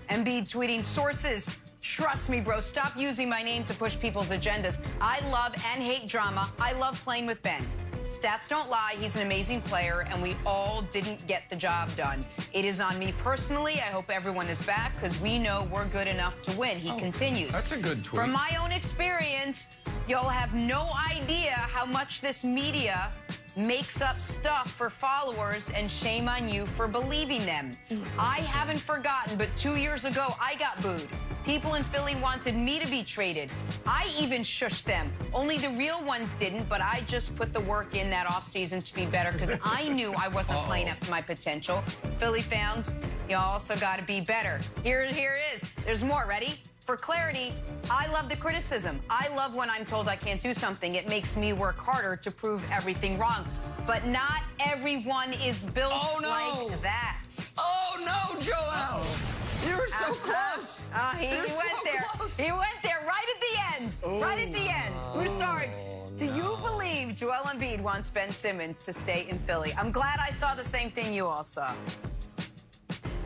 Embiid tweeting, sources, trust me, bro, stop using my name to push people's agendas. I love and hate drama. I love playing with Ben. Stats don't lie. He's an amazing player, and we all didn't get the job done. It is on me personally. I hope everyone is back because we know we're good enough to win. He continues. That's a good tweet. From my own experience, y'all have no idea how much this media makes up stuff for followers, and shame on you for believing them. I haven't forgotten, but 2 years ago, I got booed. People in Philly wanted me to be traded. I even shushed them. Only the real ones didn't, but I just put the work in that offseason to be better because I knew I wasn't playing up to my potential. Philly fans, you also got to be better. Here it is. There's more. Ready? For clarity, I love the criticism. I love when I'm told I can't do something. It makes me work harder to prove everything wrong. But not everyone is built like that. Oh, no, Joel. You were so close. He went there. Close. He went there right at the end. Right at the end. Broussard, do you believe Joel Embiid wants Ben Simmons to stay in Philly? I'm glad I saw the same thing you all saw.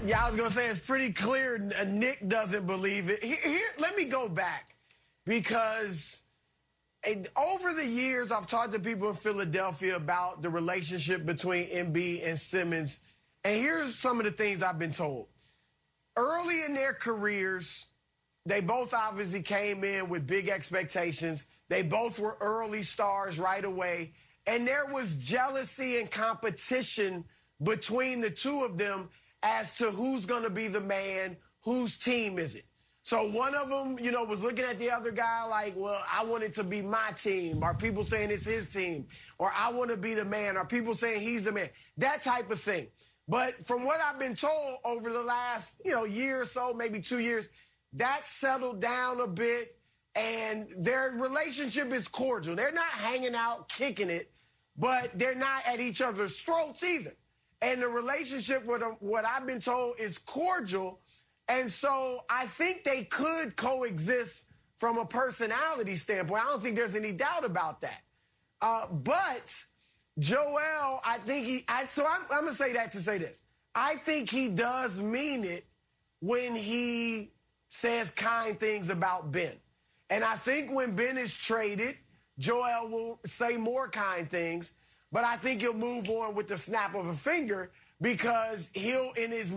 Yeah, I was going to say it's pretty clear Nick doesn't believe it. Here, let me go back because over the years, I've talked to people in Philadelphia about the relationship between Embiid and Simmons, and here's some of the things I've been told. Early in their careers, they both obviously came in with big expectations. They both were early stars right away, and there was jealousy and competition between the two of them as to who's going to be the man, whose team is it. So one of them, was looking at the other guy like, well, I want it to be my team. Are people saying it's his team? Or I want to be the man. Are people saying he's the man? That type of thing. But from what I've been told over the last, year or so, maybe 2 years, that settled down a bit, and their relationship is cordial. They're not hanging out, kicking it, but they're not at each other's throats either. And the relationship with them, what I've been told, is cordial. And so I think they could coexist from a personality standpoint. I don't think there's any doubt about that. But Joel, I think I'm going to say that to say this. I think he does mean it when he says kind things about Ben. And I think when Ben is traded, Joel will say more kind things. But I think he'll move on with the snap of a finger because there's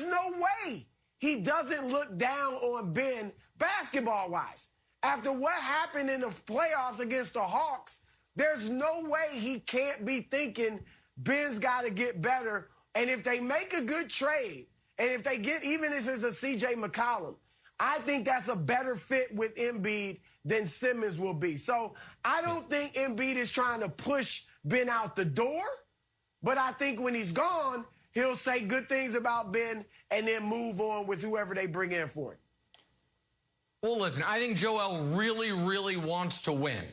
no way he doesn't look down on Ben basketball-wise. After what happened in the playoffs against the Hawks, there's no way he can't be thinking Ben's got to get better. And if they make a good trade, and if they get, even if it's a C.J. McCollum, I think that's a better fit with Embiid than Simmons will be. So I don't think Embiid is trying to push Ben out the door, but I think when he's gone, he'll say good things about Ben and then move on with whoever they bring in for him. Well, listen, I think Joel really, really wants to win.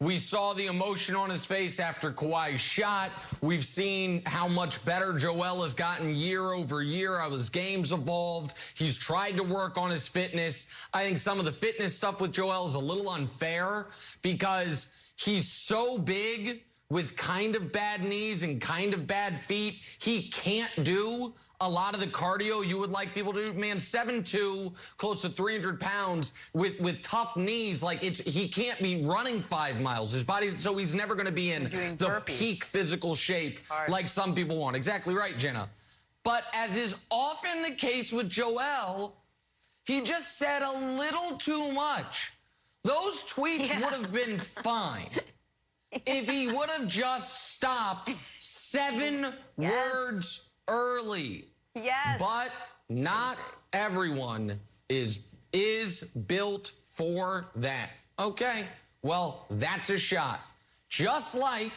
We saw the emotion on his face after Kawhi's shot. We've seen how much better Joel has gotten year over year, how his game's evolved. He's tried to work on his fitness. I think some of the fitness stuff with Joel is a little unfair because he's so big with kind of bad knees and kind of bad feet. He can't do a lot of the cardio you would like people to do. Man, 7'2", close to 300 pounds with tough knees. Like, he can't be running 5 miles. His body, so he's never going to be in the peak physical shape like some people want. Exactly right, Jenna. But as is often the case with Joel, he just said a little too much. Those tweets would have been fine if he would have just stopped 7 words early. Yes. But not everyone is built for that. Okay, well, that's a shot. Just like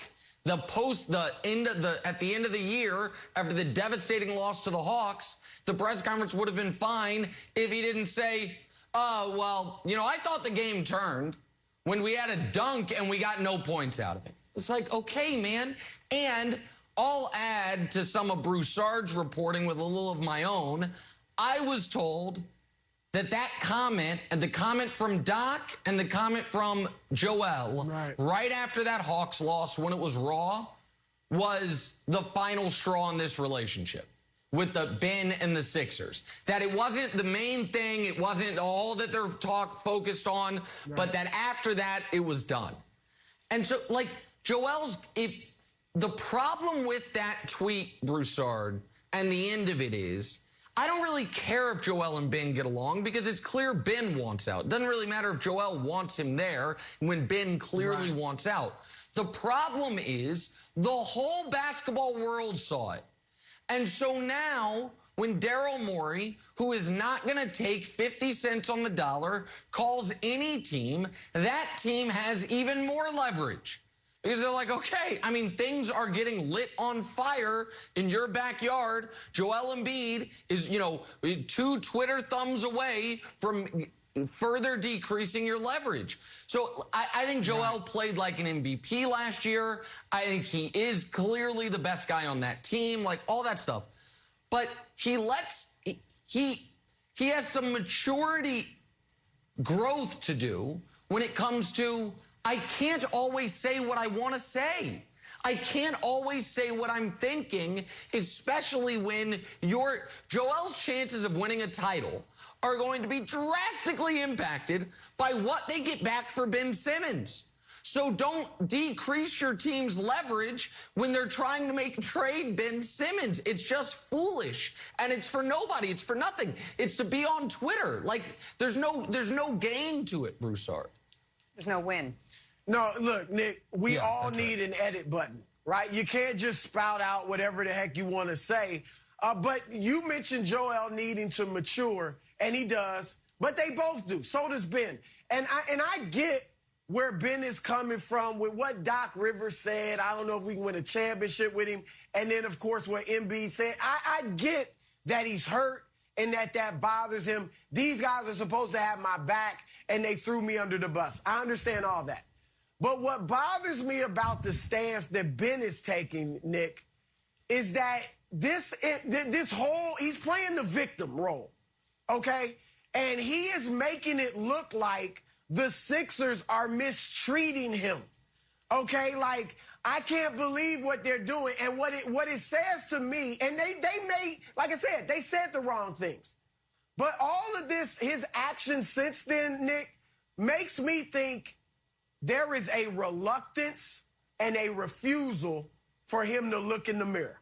at the end of the year, after the devastating loss to the Hawks, the press conference would have been fine if he didn't say, oh, well, I thought the game turned when we had a dunk and we got no points out of it. It's like, okay, man. And I'll add to some of Broussard's reporting with a little of my own. I was told that comment and the comment from Doc and the comment from Joel right after that Hawks loss when it was raw was the final straw in this relationship with the Ben and the Sixers. That it wasn't the main thing, it wasn't all that they're focused on, but that after that, it was done. And so, like, the problem with that tweet, Broussard, and the end of it is, I don't really care if Joel and Ben get along because it's clear Ben wants out. It doesn't really matter if Joel wants him there when Ben clearly wants out. The problem is the whole basketball world saw it. And so now, when Daryl Morey, who is not going to take 50 cents on the dollar, calls any team, that team has even more leverage. Because they're like, okay, I mean, things are getting lit on fire in your backyard. Joel Embiid is, 2 Twitter thumbs away from further decreasing your leverage. So I think Joel played like an MVP last year. I think he is clearly the best guy on that team, like all that stuff. But he has some maturity growth to do when it comes to, I can't always say what I want to say. I can't always say what I'm thinking, especially when Joel's chances of winning a title are going to be drastically impacted by what they get back for Ben Simmons. So don't decrease your team's leverage when they're trying to trade Ben Simmons. It's just foolish, and it's for nobody. It's for nothing. It's to be on Twitter. Like, there's no gain to it, Broussard. There's no win. No, look, Nick, we all need an edit button, right? You can't just spout out whatever the heck you want to say. But you mentioned Joel needing to mature, and he does. But they both do. So does Ben. And I get where Ben is coming from with what Doc Rivers said. I don't know if we can win a championship with him. And then, of course, what Embiid said. I get that he's hurt and that bothers him. These guys are supposed to have my back, and they threw me under the bus. I understand all that. But what bothers me about the stance that Ben is taking, Nick, is that this whole, he's playing the victim role, okay? And he is making it look like the Sixers are mistreating him, okay? Like, I can't believe what they're doing. And what it says to me, and they may, like I said, they said the wrong things. But all of this, his action since then, Nick, makes me think there is a reluctance and a refusal for him to look in the mirror.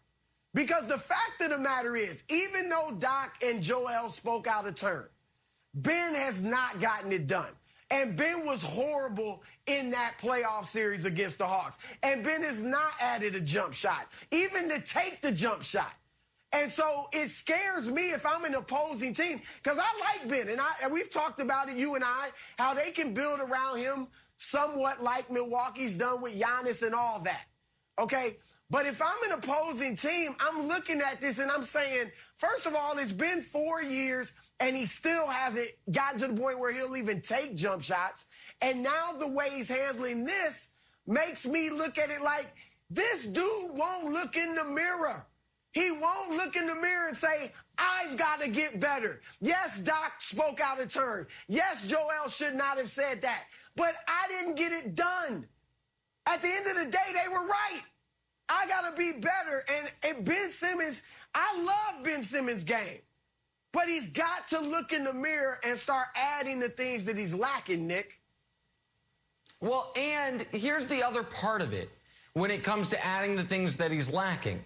Because the fact of the matter is, even though Doc and Joel spoke out of turn, Ben has not gotten it done. And Ben was horrible in that playoff series against the Hawks. And Ben has not added a jump shot, even to take the jump shot. And so it scares me if I'm an opposing team, because I like Ben. And we've talked about it, you and I, how they can build around him somewhat like Milwaukee's done with Giannis and all that, okay? But if I'm an opposing team, I'm looking at this and I'm saying, first of all, it's been 4 years and he still hasn't gotten to the point where he'll even take jump shots. And now the way he's handling this makes me look at it like, this dude won't look in the mirror. He won't look in the mirror and say, I've got to get better. Yes, Doc spoke out of turn. Yes, Joel should not have said that. But I didn't get it done. At the end of the day, they were right. I got to be better. And Ben Simmons, I love Ben Simmons' game. But he's got to look in the mirror and start adding the things that he's lacking, Nick. Well, and here's the other part of it when it comes to adding the things that he's lacking.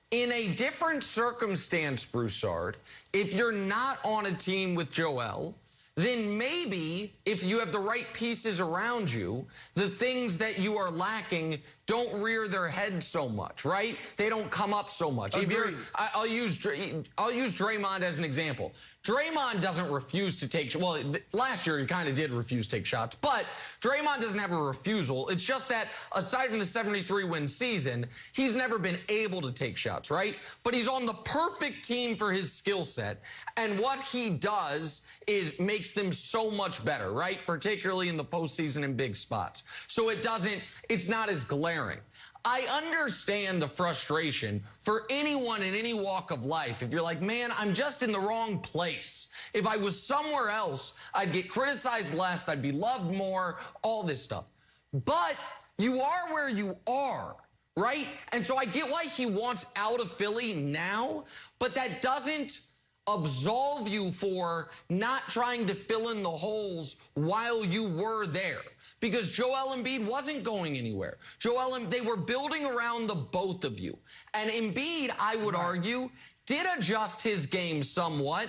In a different circumstance, Broussard, if you're not on a team with Joel, then maybe if you have the right pieces around you, the things that you are lacking don't rear their head so much, right? They don't come up so much. I'll use Draymond as an example. Draymond doesn't refuse to take, well, last year he kind of did refuse to take shots, but Draymond doesn't have a refusal. It's just that aside from the 73-win season, he's never been able to take shots, right? But he's on the perfect team for his skill set, and what he does is makes them so much better, right? Particularly in the postseason in big spots. So it's not as glaring. I understand the frustration for anyone in any walk of life. If you're like, man, I'm just in the wrong place. If I was somewhere else, I'd get criticized less, I'd be loved more, all this stuff. But you are where you are, right? And so I get why he wants out of Philly now, but that doesn't absolve you for not trying to fill in the holes while you were there. Because Joel Embiid wasn't going anywhere. They were building around the both of you. And Embiid, I would argue, did adjust his game somewhat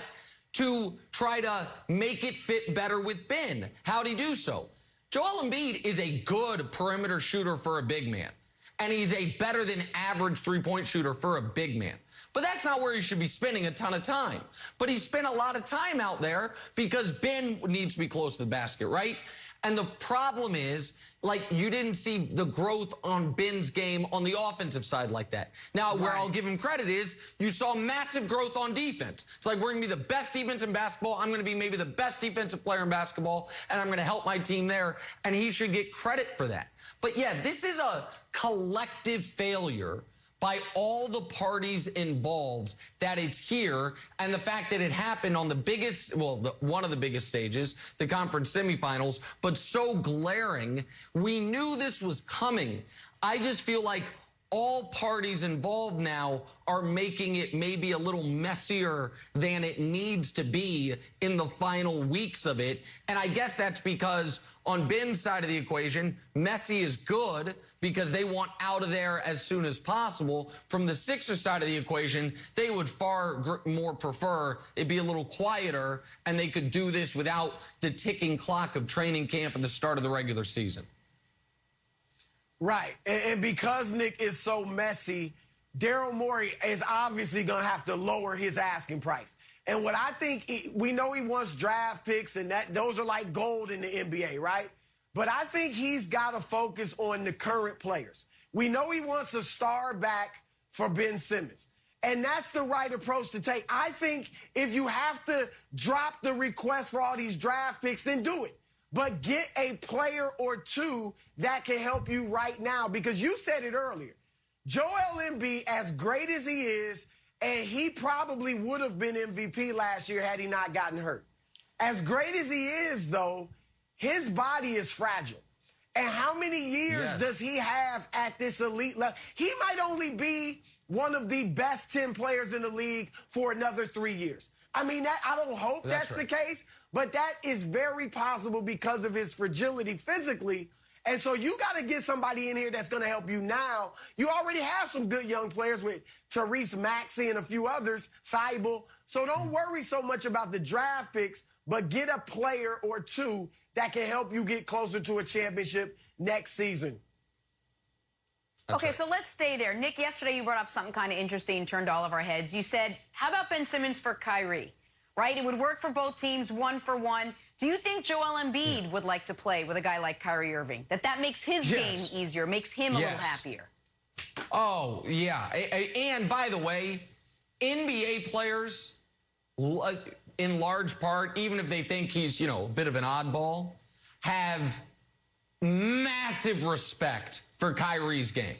to try to make it fit better with Ben. How'd he do so? Joel Embiid is a good perimeter shooter for a big man. And he's a better than average three-point shooter for a big man. But that's not where he should be spending a ton of time. But he spent a lot of time out there because Ben needs to be close to the basket, right? And the problem is, like, you didn't see the growth on Ben's game on the offensive side like that. Now, where I'll give him credit is you saw massive growth on defense. It's like, we're going to be the best defense in basketball. I'm going to be maybe the best defensive player in basketball, and I'm going to help my team there. And he should get credit for that. But yeah, this is a collective failure by all the parties involved that it's here, and the fact that it happened on the biggest, well, one of the biggest stages, the conference semifinals, but so glaring. We knew this was coming. I just feel like all parties involved now are making it maybe a little messier than it needs to be in the final weeks of it. And I guess that's because on Ben's side of the equation, messy is good because they want out of there as soon as possible. From the Sixers side of the equation, they would far more prefer it be a little quieter and they could do this without the ticking clock of training camp and the start of the regular season. Right. And because Nick is so messy, Daryl Morey is obviously going to have to lower his asking price. And what I think, we know he wants draft picks, and that those are like gold in the NBA, right? But I think he's got to focus on the current players. We know he wants a star back for Ben Simmons. And that's the right approach to take. I think if you have to drop the request for all these draft picks, then do it. But get a player or two that can help you right now. Because you said it earlier. Joel Embiid, as great as he is, and he probably would have been MVP last year had he not gotten hurt. As great as he is, though, his body is fragile. And how many years does he have at this elite level? He might only be one of the best 10 players in the league for another 3 years. I mean, I don't hope that's the case, but that is very possible because of his fragility physically. And so you got to get somebody in here that's going to help you now. You already have some good young players with Tyrese Maxey and a few others, Thibault. So don't worry so much about the draft picks, but get a player or two that can help you get closer to a championship next season. Okay, so let's stay there. Nick, yesterday you brought up something kind of interesting, turned all of our heads. You said, how about Ben Simmons for Kyrie? Right? It would work for both teams, 1-for-1. Do you think Joel Embiid would like to play with a guy like Kyrie Irving? That makes his game easier, makes him a little happier? Oh, yeah. And by the way, NBA players, in large part, even if they think he's, you know, a bit of an oddball, have massive respect for Kyrie's game.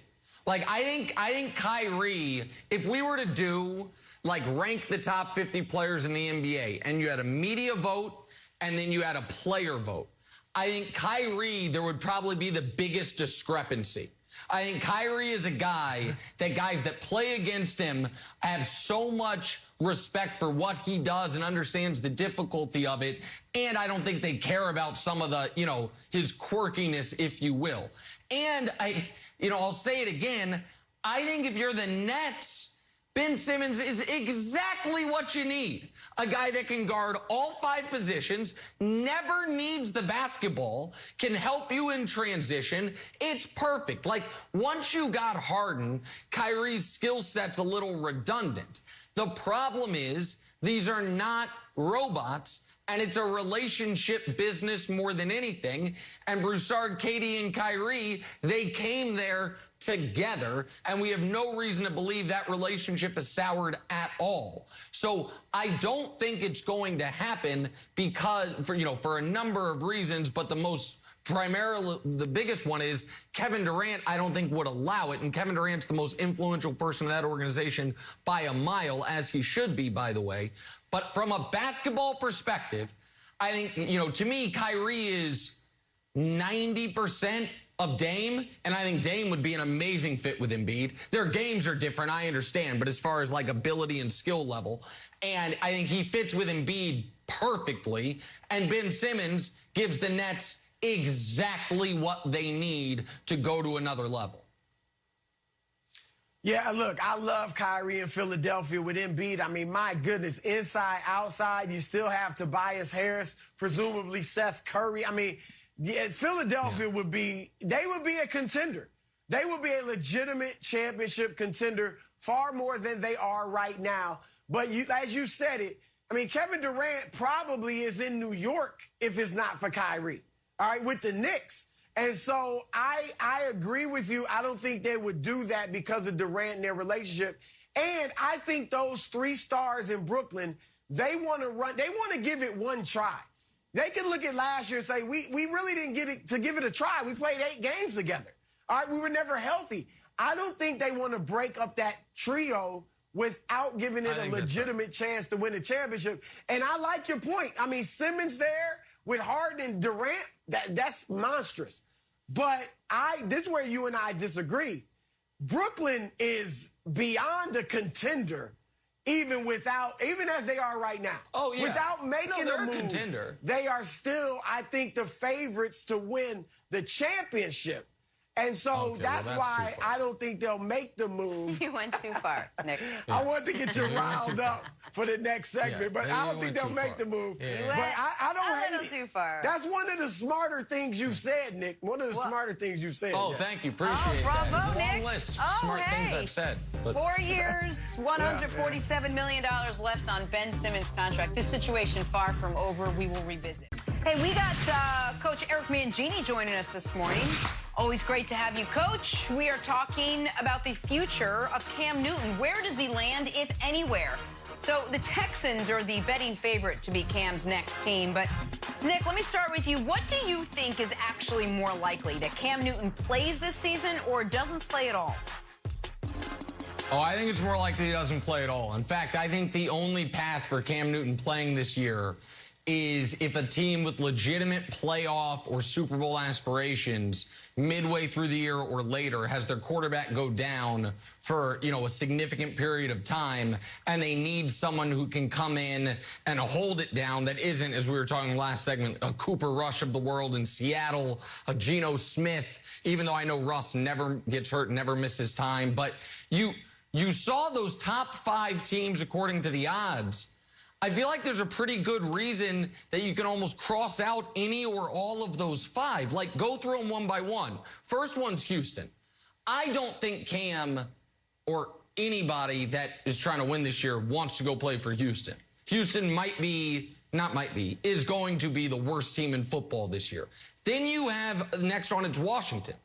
Like, I think Kyrie, if we were to do, like, rank the top 50 players in the NBA, and you had a media vote, and then you had a player vote, I think Kyrie, there would probably be the biggest discrepancy. I think Kyrie is a guy that guys that play against him have so much respect for what he does and understands the difficulty of it. And I don't think they care about some of the, you know, his quirkiness, if you will. And I'll say it again. I think if you're the Nets, Ben Simmons is exactly what you need. A guy that can guard all 5 positions, never needs the basketball, can help you in transition. It's perfect. Like, once you got Harden, Kyrie's skill set's a little redundant. The problem is these are not robots, and it's a relationship business more than anything. And Broussard, Katie, and Kyrie, they came there together, and we have no reason to believe that relationship is soured at all. So I don't think it's going to happen because, for a number of reasons, but the biggest one is Kevin Durant, I don't think, would allow it. And Kevin Durant's the most influential person in that organization by a mile, as he should be, by the way. But from a basketball perspective, I think, to me, Kyrie is 90% of Dame, and I think Dame would be an amazing fit with Embiid. Their games are different, I understand, but as far as like ability and skill level, and I think he fits with Embiid perfectly, and Ben Simmons gives the Nets exactly what they need to go to another level. Yeah, look, I love Kyrie in Philadelphia with Embiid. I mean, my goodness, inside, outside, you still have Tobias Harris, presumably Seth Curry. I mean, Philadelphia would be a contender. They would be a legitimate championship contender, far more than they are right now. But as you said it, I mean, Kevin Durant probably is in New York if it's not for Kyrie. all right, with the Knicks. And so I agree with you. I don't think they would do that because of Durant and their relationship. And I think those 3 stars in Brooklyn, they want to give it one try. They can look at last year and say, we really didn't get it to give it a try. We played 8 games together. All right, we were never healthy. I don't think they want to break up that trio without giving it a legitimate chance to win a championship. And I like your point. I mean, Simmons there with Harden and Durant, that's monstrous. But this is where you and I disagree. Brooklyn is beyond a contender, even as they are right now. Oh, yeah. Without making a move, contender. They are still, I think, the favorites to win the championship. And so that's why I don't think they'll make the move. You went too far, Nick. I wanted to get you riled up for the next segment, but I don't think they'll make the move. Yeah. But I don't hate it. Too far. That's one of the smarter things you said, Nick. One of the smarter things you said. Oh, thank you. Appreciate bravo, that. It's a Nick. long list. Oh, Smart things hey. I've said. But 4 years, $147 million left on Ben Simmons' contract. This situation far from over. We will revisit. Hey, we got Coach Eric Mangini joining us this morning. Always great to have you, Coach. We are talking about the future of Cam Newton. Where does he land, if anywhere? So the Texans are the betting favorite to be Cam's next team. But, Nick, let me start with you. What do you think is actually more likely, that Cam Newton plays this season or doesn't play at all? Oh, I think it's more likely he doesn't play at all. In fact, I think the only path for Cam Newton playing this year is if a team with legitimate playoff or Super Bowl aspirations midway through the year or later has their quarterback go down for, a significant period of time, and they need someone who can come in and hold it down that isn't, as we were talking last segment, a Cooper Rush of the world in Seattle, a Geno Smith, even though I know Russ never gets hurt, never misses time. But you saw those top 5 teams according to the odds. I feel like there's a pretty good reason that you can almost cross out any or all of those 5. Like, go through them one by one. First one's Houston. I don't think Cam or anybody that is trying to win this year wants to go play for Houston. Houston is going to be the worst team in football this year. Then you have, next on, it's Washington.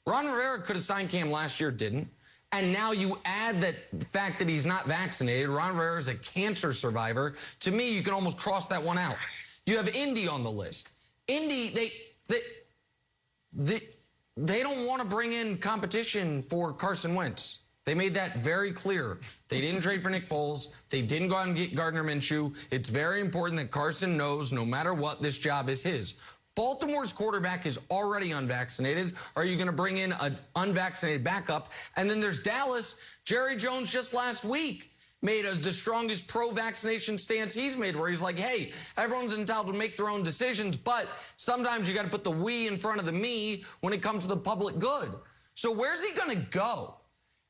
Ron Rivera could have signed Cam last year, didn't. And now you add the fact that he's not vaccinated. Ron Rivera is a cancer survivor. To me, you can almost cross that one out. You have Indy on the list. Indy, they don't want to bring in competition for Carson Wentz. They made that very clear. They didn't trade for Nick Foles. They didn't go out and get Gardner Minshew. It's very important that Carson knows no matter what, this job is his. Baltimore's quarterback is already unvaccinated. Are you going to bring in an unvaccinated backup? And then there's Dallas. Jerry Jones just last week made the strongest pro-vaccination stance he's made, where he's like, hey, everyone's entitled to make their own decisions, but sometimes you got to put the we in front of the me when it comes to the public good. So where's he going to go?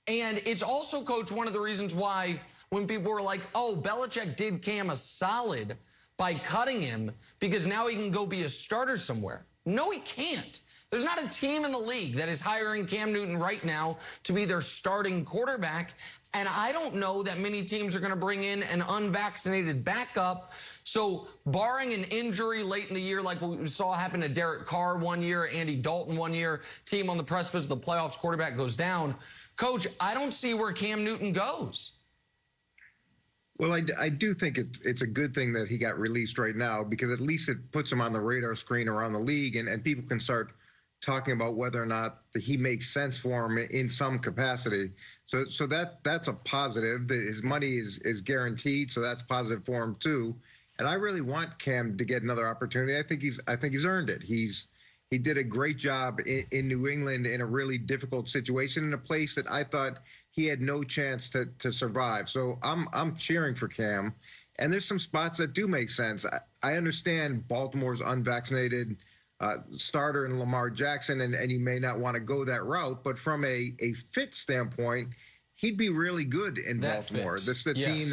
And it's also, Coach, one of the reasons why when people were like, oh, Belichick did Cam a solid by cutting him because now he can go be a starter somewhere. No, he can't. There's not a team in the league that is hiring Cam Newton right now to be their starting quarterback. And I don't know that many teams are going to bring in an unvaccinated backup. So barring an injury late in the year, like we saw happen to Derek Carr one year, Andy Dalton one year, team on the precipice of the playoffs, quarterback goes down. Coach, I don't see where Cam Newton goes. Well, I do think it's a good thing that he got released right now, because at least it puts him on the radar screen around the league, and people can start talking about whether or not he makes sense for him in some capacity. So that's a positive. His money is guaranteed, so that's positive for him too. And I really want Cam to get another opportunity. I think he's earned it. He did a great job in New England in a really difficult situation, in a place that I thought he had no chance to survive. So I'm cheering for Cam. And there's some spots that do make sense. I understand Baltimore's unvaccinated starter in Lamar Jackson, and you may not want to go that route. But from a fit standpoint, he'd be really good in Baltimore. Fits. This is the team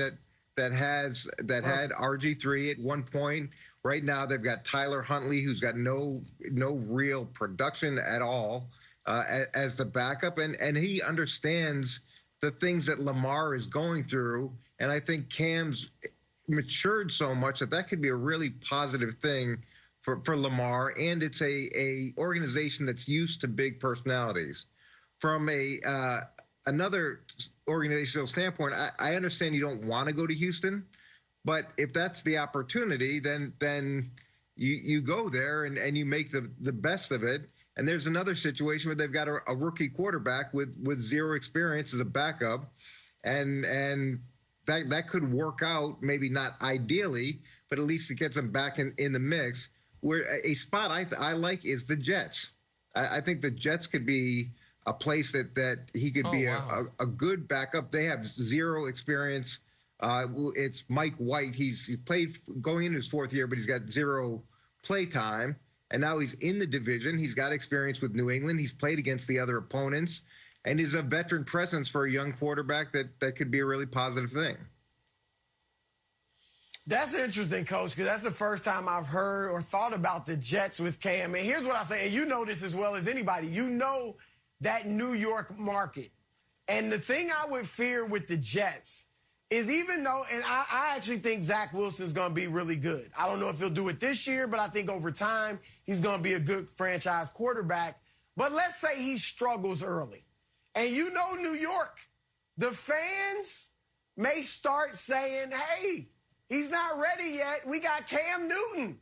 that had RG3 at one point. Right now, they've got Tyler Huntley, who's got no real production at all as the backup, and he understands the things that Lamar is going through. And I think Cam's matured so much that could be a really positive thing for Lamar, and it's a organization that's used to big personalities. From another organizational standpoint, I understand you don't want to go to Houston, but if that's the opportunity, then you go there and you make the best of it. And there's another situation where they've got a rookie quarterback with zero experience as a backup, and that could work out, maybe not ideally, but at least it gets them back in the mix. Where a spot I like is the Jets. I think the Jets could be a place that he could be a good backup. They have zero experience. It's Mike White. He's played going into his fourth year, but he's got zero play time. And now he's in the division. He's got experience with New England. He's played against the other opponents, and is a veteran presence for a young quarterback that could be a really positive thing. That's interesting, Coach, because that's the first time I've heard or thought about the Jets with Cam. And here's what I say, and you know this as well as anybody. You know that New York market. And the thing I would fear with the Jets is, even though, and I actually think Zach Wilson's going to be really good. I don't know if he'll do it this year, but I think over time he's going to be a good franchise quarterback. But let's say he struggles early. And you know New York, the fans may start saying, hey, he's not ready yet. We got Cam Newton.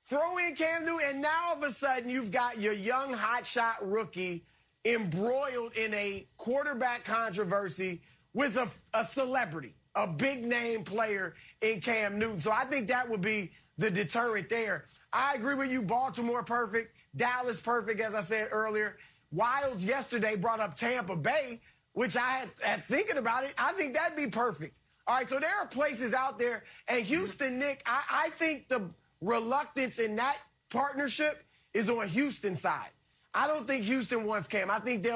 Throw in Cam Newton. And now all of a sudden you've got your young hotshot rookie embroiled in a quarterback controversy with a celebrity, a big name player in Cam Newton. So I think that would be the deterrent there. I agree with you. Baltimore perfect. Dallas perfect, as I said earlier. Wilds yesterday brought up Tampa Bay, which I had thinking about it. I think that'd be perfect. All right, so there are places out there. And Houston, Nick, I think the reluctance in that partnership is on Houston's side. I don't think Houston wants Cam. I think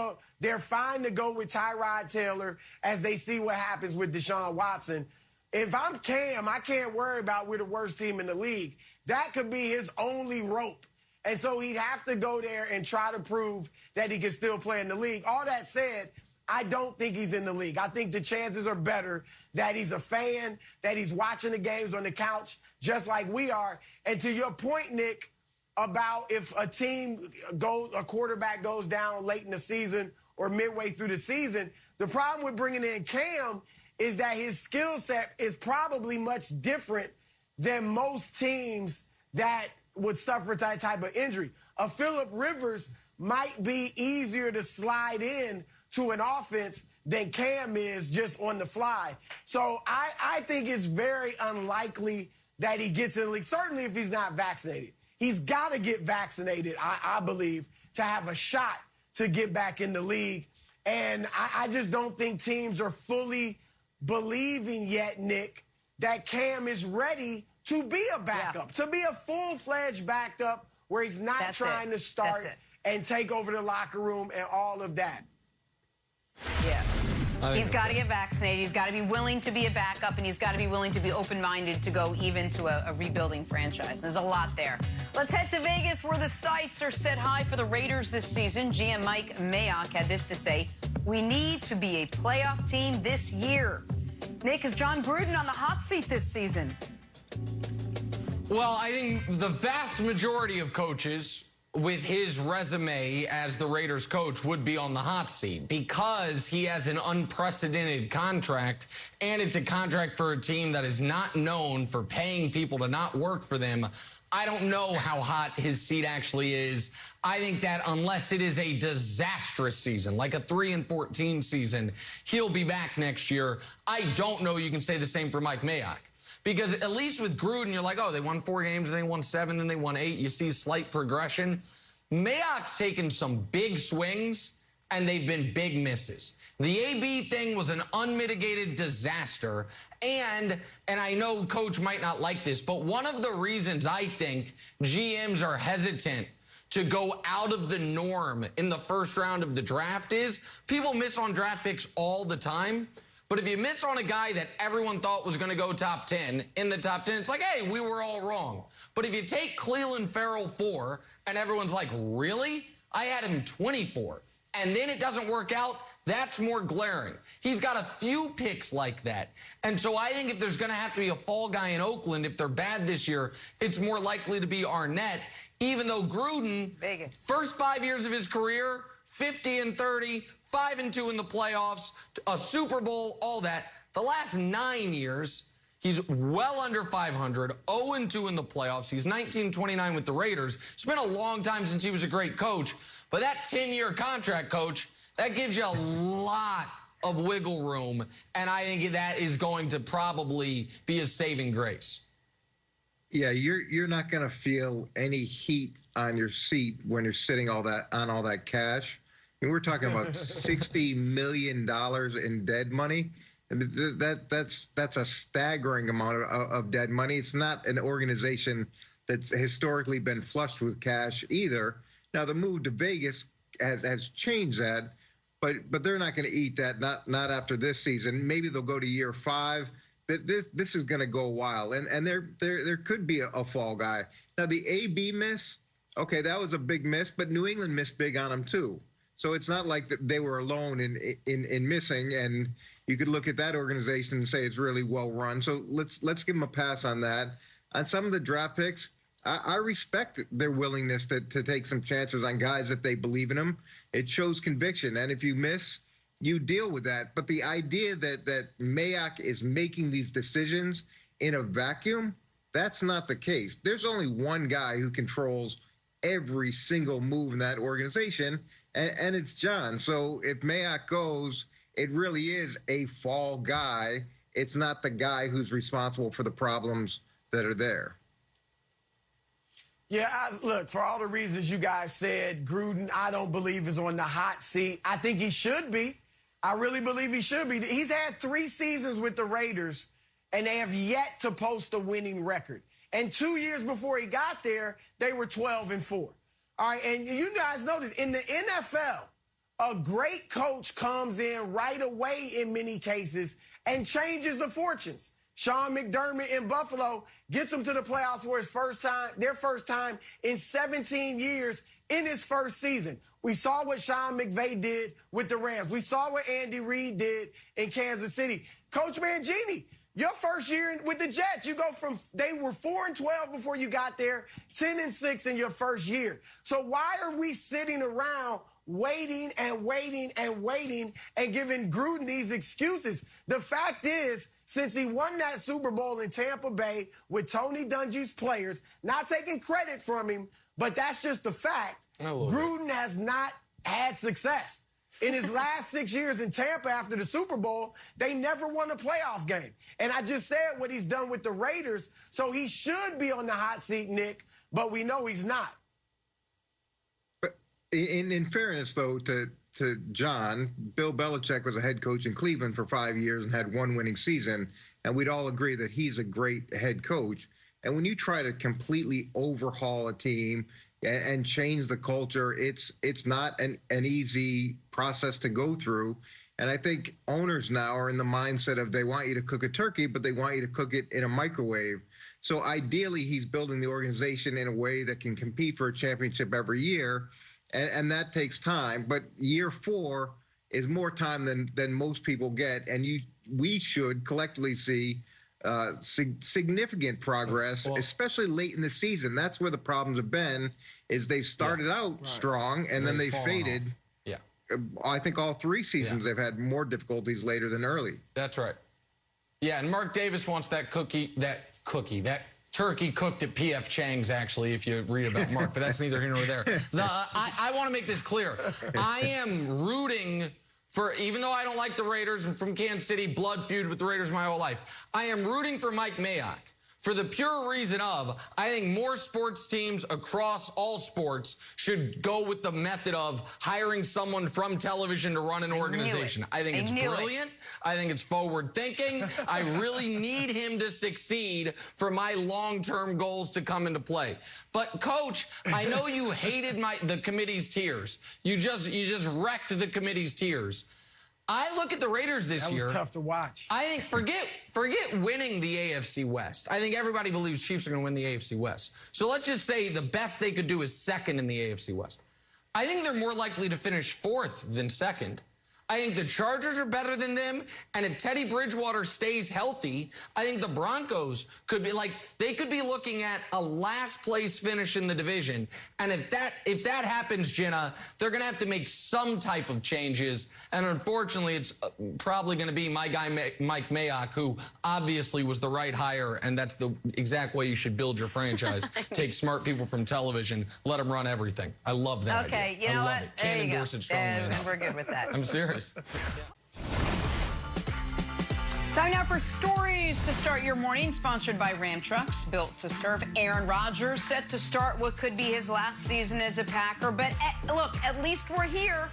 they're fine to go with Tyrod Taylor as they see what happens with Deshaun Watson. If I'm Cam, I can't worry about we're the worst team in the league. That could be his only rope. And so he'd have to go there and try to prove that he can still play in the league. All that said, I don't think he's in the league. I think the chances are better that he's a fan, that he's watching the games on the couch just like we are. And to your point, Nick, about if a quarterback goes down late in the season or midway through the season, the problem with bringing in Cam is that his skill set is probably much different than most teams that would suffer that type of injury. A Phillip Rivers might be easier to slide in to an offense than Cam is just on the fly. So I think it's very unlikely that he gets in the league, certainly if he's not vaccinated. He's got to get vaccinated, I believe, to have a shot to get back in the league. And I just don't think teams are fully believing yet, Nick, that Cam is ready to be a backup, to be a full-fledged backup where he's not trying to start and take over the locker room and all of that. Yeah. He's got to get vaccinated. He's got to be willing to be a backup, and he's got to be willing to be open-minded to go even to a rebuilding franchise. There's a lot there. Let's head to Vegas, where the sights are set high for the Raiders this season. GM Mike Mayock had this to say: "We need to be a playoff team this year." Nick, is John Gruden on the hot seat this season? Well, I think the vast majority of coaches with his resume as the Raiders coach would be on the hot seat because he has an unprecedented contract, and it's a contract for a team that is not known for paying people to not work for them. I don't know how hot his seat actually is. I think that unless it is a disastrous season, like a 3-14 season, he'll be back next year. I don't know you can say the same for Mike Mayock. Because at least with Gruden, you're like, oh, they won 4 games, and they won 7, then they won 8. You see slight progression. Mayock's taken some big swings, and they've been big misses. The AB thing was an unmitigated disaster. And I know Coach might not like this, but one of the reasons I think GMs are hesitant to go out of the norm in the first round of the draft is people miss on draft picks all the time. But if you miss on a guy that everyone thought was going to go top 10, in the top 10, it's like, hey, we were all wrong. But if you take Clelin Ferrell 4, and everyone's like, really? I had him 24. And then it doesn't work out, that's more glaring. He's got a few picks like that. And so I think if there's going to have to be a fall guy in Oakland, if they're bad this year, it's more likely to be Arnett, even though Gruden, Vegas, first 5 years of his career, 50-30, 5-2 in the playoffs, a Super Bowl, all that. The last 9 years, he's well under 500, 0-2 in the playoffs. He's 19-29 with the Raiders. It's been a long time since he was a great coach, but that 10-year contract, Coach, that gives you a lot of wiggle room, and I think that is going to probably be a saving grace. Yeah, you're not going to feel any heat on your seat when you're sitting on all that cash. I mean, we're talking about $60 million in dead money. And that's a staggering amount of dead money. It's not an organization that's historically been flushed with cash either. Now, the move to Vegas has changed that, but they're not going to eat that, not after this season. Maybe they'll go to year 5. This is going to go a while, and there could be a fall guy. Now, the AB miss, okay, that was a big miss, but New England missed big on them too. So it's not like that they were alone in missing, and you could look at that organization and say it's really well run. So let's give them a pass on that. On some of the draft picks, I respect their willingness to take some chances on guys that they believe in them. It shows conviction, and if you miss, you deal with that. But the idea that Mayock is making these decisions in a vacuum, that's not the case. There's only one guy who controls every single move in that organization, and it's John. So if Mayock goes, it really is a fall guy. It's not the guy who's responsible for the problems that are there. Yeah, look, for all the reasons you guys said, Gruden, I don't believe is on the hot seat. I think he should be. I really believe he should be. He's had 3 seasons with the Raiders, and they have yet to post a winning record. And 2 years before he got there, they were 12-4. All right, and you guys notice, in the NFL, a great coach comes in right away in many cases and changes the fortunes. Sean McDermott in Buffalo gets them to the playoffs for their first time in 17 years in his first season. We saw what Sean McVay did with the Rams. We saw what Andy Reid did in Kansas City. Coach Mangini, your first year with the Jets, you go from, they were 4-12 before you got there, 10-6 in your first year. So why are we sitting around waiting and waiting and waiting and giving Gruden these excuses? The fact is, since he won that Super Bowl in Tampa Bay with Tony Dungy's players, not taking credit from him, but that's just the fact, Gruden has not had success. In his last 6 years in Tampa after the Super Bowl, they never won a playoff game. And I just said what he's done with the Raiders, so he should be on the hot seat, Nick, but we know he's not. But in fairness, though, to John, Bill Belichick was a head coach in Cleveland for 5 years and had 1 winning season, and we'd all agree that he's a great head coach. And when you try to completely overhaul a team and change the culture, it's not an easy process to go through. And I think owners now are in the mindset of they want you to cook a turkey, but they want you to cook it in a microwave. So ideally, he's building the organization in a way that can compete for a championship every year. And that takes time, but year 4 is more time than most people get, and we should collectively see significant progress, especially late in the season. That's where the problems have been. Is they've started out strong and then they faded. Off. Yeah, I think all 3 seasons they've had more difficulties later than early. That's right. Yeah, and Mark Davis wants that turkey cooked at P.F. Chang's, actually, if you read about Mark, but that's neither here nor there. I want to make this clear. I am rooting for, even though I don't like the Raiders, I'm from Kansas City, blood feud with the Raiders my whole life, I am rooting for Mike Mayock for the pure reason of, I think more sports teams across all sports should go with the method of hiring someone from television to run an organization. I think it's brilliant. I think it's forward thinking. I really need him to succeed for my long-term goals to come into play. But Coach, I know you hated the committee's tiers. You just wrecked the committee's tiers. I look at the Raiders this year. That was tough to watch. I think forget winning the AFC West. I think everybody believes Chiefs are going to win the AFC West. So let's just say the best they could do is second in the AFC West. I think they're more likely to finish 4th than second. I think the Chargers are better than them. And if Teddy Bridgewater stays healthy, I think the Broncos could be they could be looking at a last place finish in the division. And if that happens, Jenna, they're going to have to make some type of changes. And unfortunately, it's probably going to be my guy, Mike Mayock, who obviously was the right hire. And that's the exact way you should build your franchise. Take smart people from television, let them run everything. I love that. Okay, idea. you know I love what? it. Can't endorse it strongly enough. We're good with that. I'm serious. Time now for stories to start your morning, sponsored by Ram Trucks, built to serve. Aaron Rodgers set to start what could be his last season as a Packer. But look, at least we're here.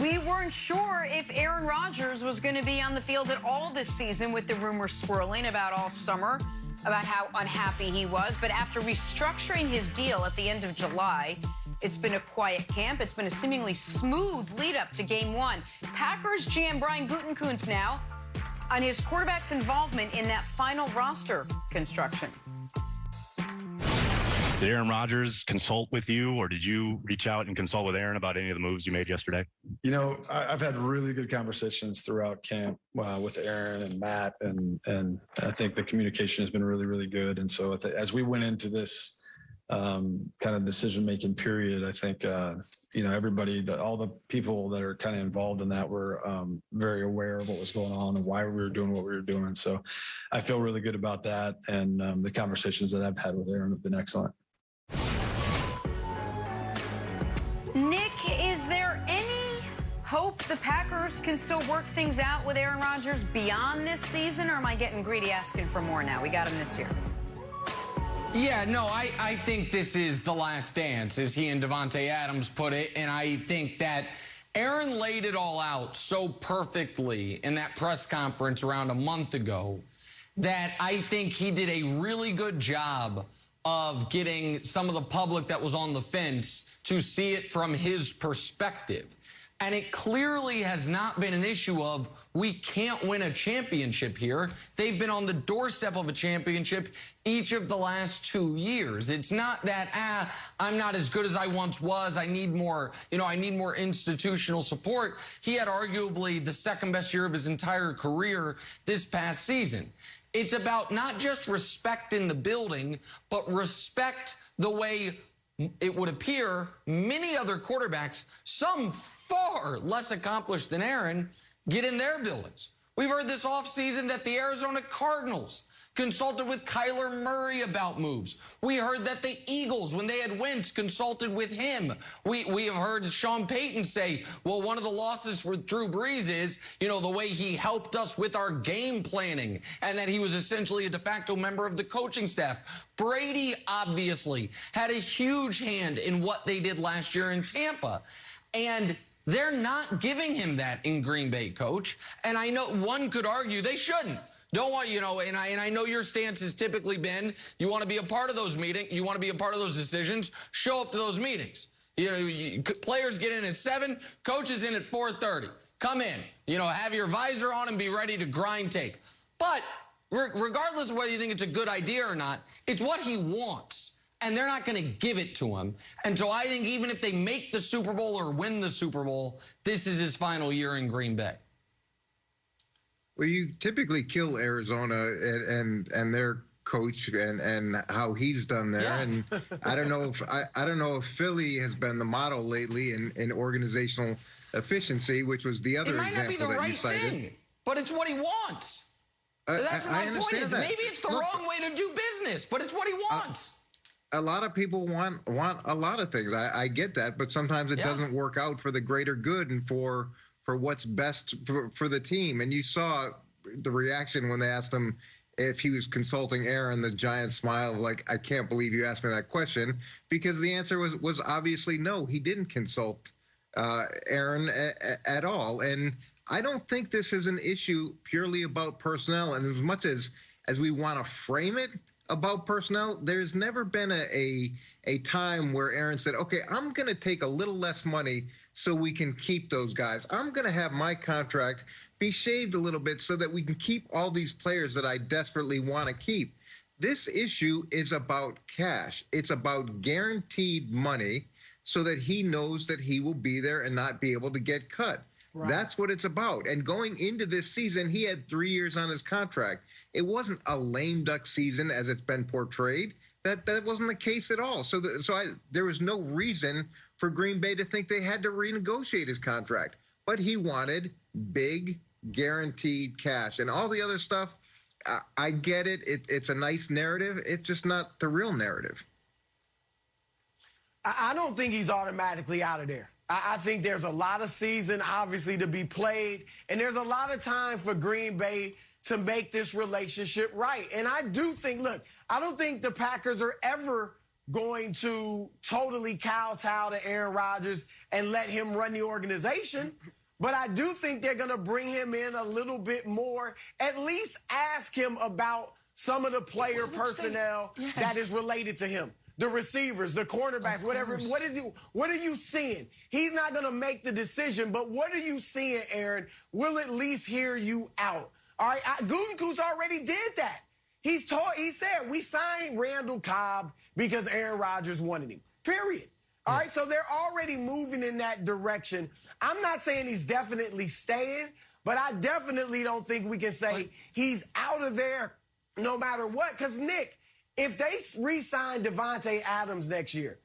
We weren't sure if Aaron Rodgers was going to be on the field at all this season, with the rumors swirling about all summer about how unhappy he was. But after restructuring his deal at the end of July, it's been a quiet camp. It's been a seemingly smooth lead up to Game 1. Packers GM Brian Gutekunst now on his quarterback's involvement in that final roster construction. Did Aaron Rodgers consult with you, or did you reach out and consult with Aaron about any of the moves you made yesterday? You know, I've had really good conversations throughout camp with Aaron and Matt, and I think the communication has been really, really good. And so as we went into this kind of decision-making period, I think, everybody, all the people that are kind of involved in that were very aware of what was going on and why we were doing what we were doing. So I feel really good about that. And the conversations that I've had with Aaron have been excellent. Nick, is there any hope the Packers can still work things out with Aaron Rodgers beyond this season, or am I getting greedy asking for more now? We got him this year. Yeah, no, I think this is the last dance, as he and Davante Adams put it. And I think that Aaron laid it all out so perfectly in that press conference around a month ago that I think he did a really good job of getting some of the public that was on the fence to see it from his perspective. And it clearly has not been an issue of we can't win a championship here. They've been on the doorstep of a championship each of the last 2 years. It's not that, I'm not as good as I once was. I need more, I need more institutional support. He had arguably the second best year of his entire career this past season. It's about not just respect in the building, but respect the way it would appear many other quarterbacks, some far less accomplished than Aaron, get in their buildings. We've heard this offseason that the Arizona Cardinals consulted with Kyler Murray about moves. We heard that the Eagles, when they had Wentz, consulted with him. We have heard Sean Payton say, well, one of the losses for Drew Brees is, the way he helped us with our game planning, and that he was essentially a de facto member of the coaching staff. Brady obviously had a huge hand in what they did last year in Tampa. And they're not giving him that in Green Bay, Coach. And I know one could argue they shouldn't. Don't want, and I know your stance has typically been, you want to be a part of those meetings, you want to be a part of those decisions, show up to those meetings. Players get in at 7, coaches in at 4:30. Come in, have your visor on and be ready to grind tape. But regardless of whether you think it's a good idea or not, it's what he wants. And they're not going to give it to him. And so I think even if they make the Super Bowl or win the Super Bowl, this is his final year in Green Bay. Well, you typically kill Arizona and their coach and how he's done there. Yeah. And I don't know if Philly has been the model lately in organizational efficiency, which was the other example that you cited. Thing, but it's what he wants. That's what my point is. Maybe it's the wrong way to do business, but it's what he wants. A lot of people want a lot of things. I get that, but sometimes it doesn't work out for the greater good and for what's best for the team. And you saw the reaction when they asked him if he was consulting Aaron, the giant smile of like, I can't believe you asked me that question, because the answer was obviously no, he didn't consult Aaron at all. And I don't think this is an issue purely about personnel. And as much as we want to frame it about personnel, there's never been a time where Aaron said, okay, I'm going to take a little less money so we can keep those guys. I'm going to have my contract be shaved a little bit so that we can keep all these players that I desperately want to keep. This issue is about cash. It's about guaranteed money so that he knows that he will be there and not be able to get cut. Right. That's what it's about. And going into this season, he had 3 years on his contract. It wasn't a lame duck season as it's been portrayed. That wasn't the case at all. There was no reason for Green Bay to think they had to renegotiate his contract. But he wanted big, guaranteed cash. And all the other stuff, I get it. It's a nice narrative. It's just not the real narrative. I don't think he's automatically out of there. I think there's a lot of season, obviously, to be played, and there's a lot of time for Green Bay to make this relationship right. And I do think, look, I don't think the Packers are ever going to totally kowtow to Aaron Rodgers and let him run the organization. But I do think they're going to bring him in a little bit more, at least ask him about some of the player personnel that is related to him. The receivers, the cornerbacks, whatever. What are you seeing? He's not going to make the decision, but what are you seeing, Aaron? We'll at least hear you out. All right, Gutekunst already did that. He said, we signed Randall Cobb because Aaron Rodgers wanted him, period. All right, so they're already moving in that direction. I'm not saying he's definitely staying, but I definitely don't think we can say he's out of there no matter what. Because, Nick, if they re-sign Devontae Adams next year,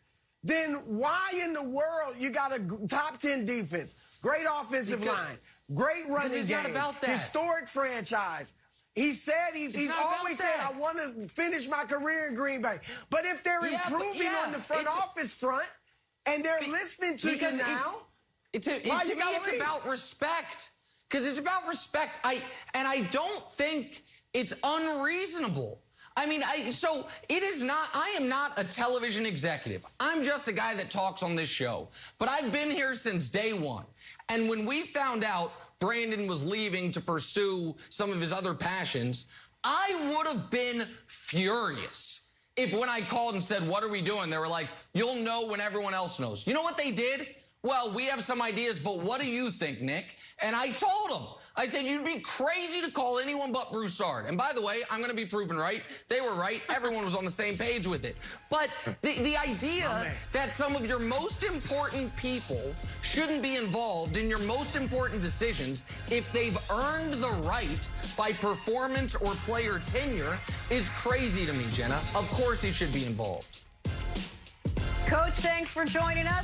then why in the world you got a top 10 defense, great offensive line, great running game, historic franchise? He said he's always said, I want to finish my career in Green Bay. But if they're improving on the front office front and they're listening to you now, to me, it's about respect. Because it's about respect. I don't think it's unreasonable. I mean, so it is not, I am not a television executive. I'm just a guy that talks on this show. But I've been here since day one. And when we found out Brandon was leaving to pursue some of his other passions, I would have been furious if when I called and said, what are we doing? They were like, you'll know when everyone else knows. You know what they did? Well, we have some ideas, but what do you think, Nick? And I told them, I said, you'd be crazy to call anyone but Broussard. And by the way, I'm going to be proven right. They were right. Everyone was on the same page with it. But the idea that some of your most important people shouldn't be involved in your most important decisions if they've earned the right by performance or player tenure is crazy to me, Jenna. Of course he should be involved. Coach, thanks for joining us.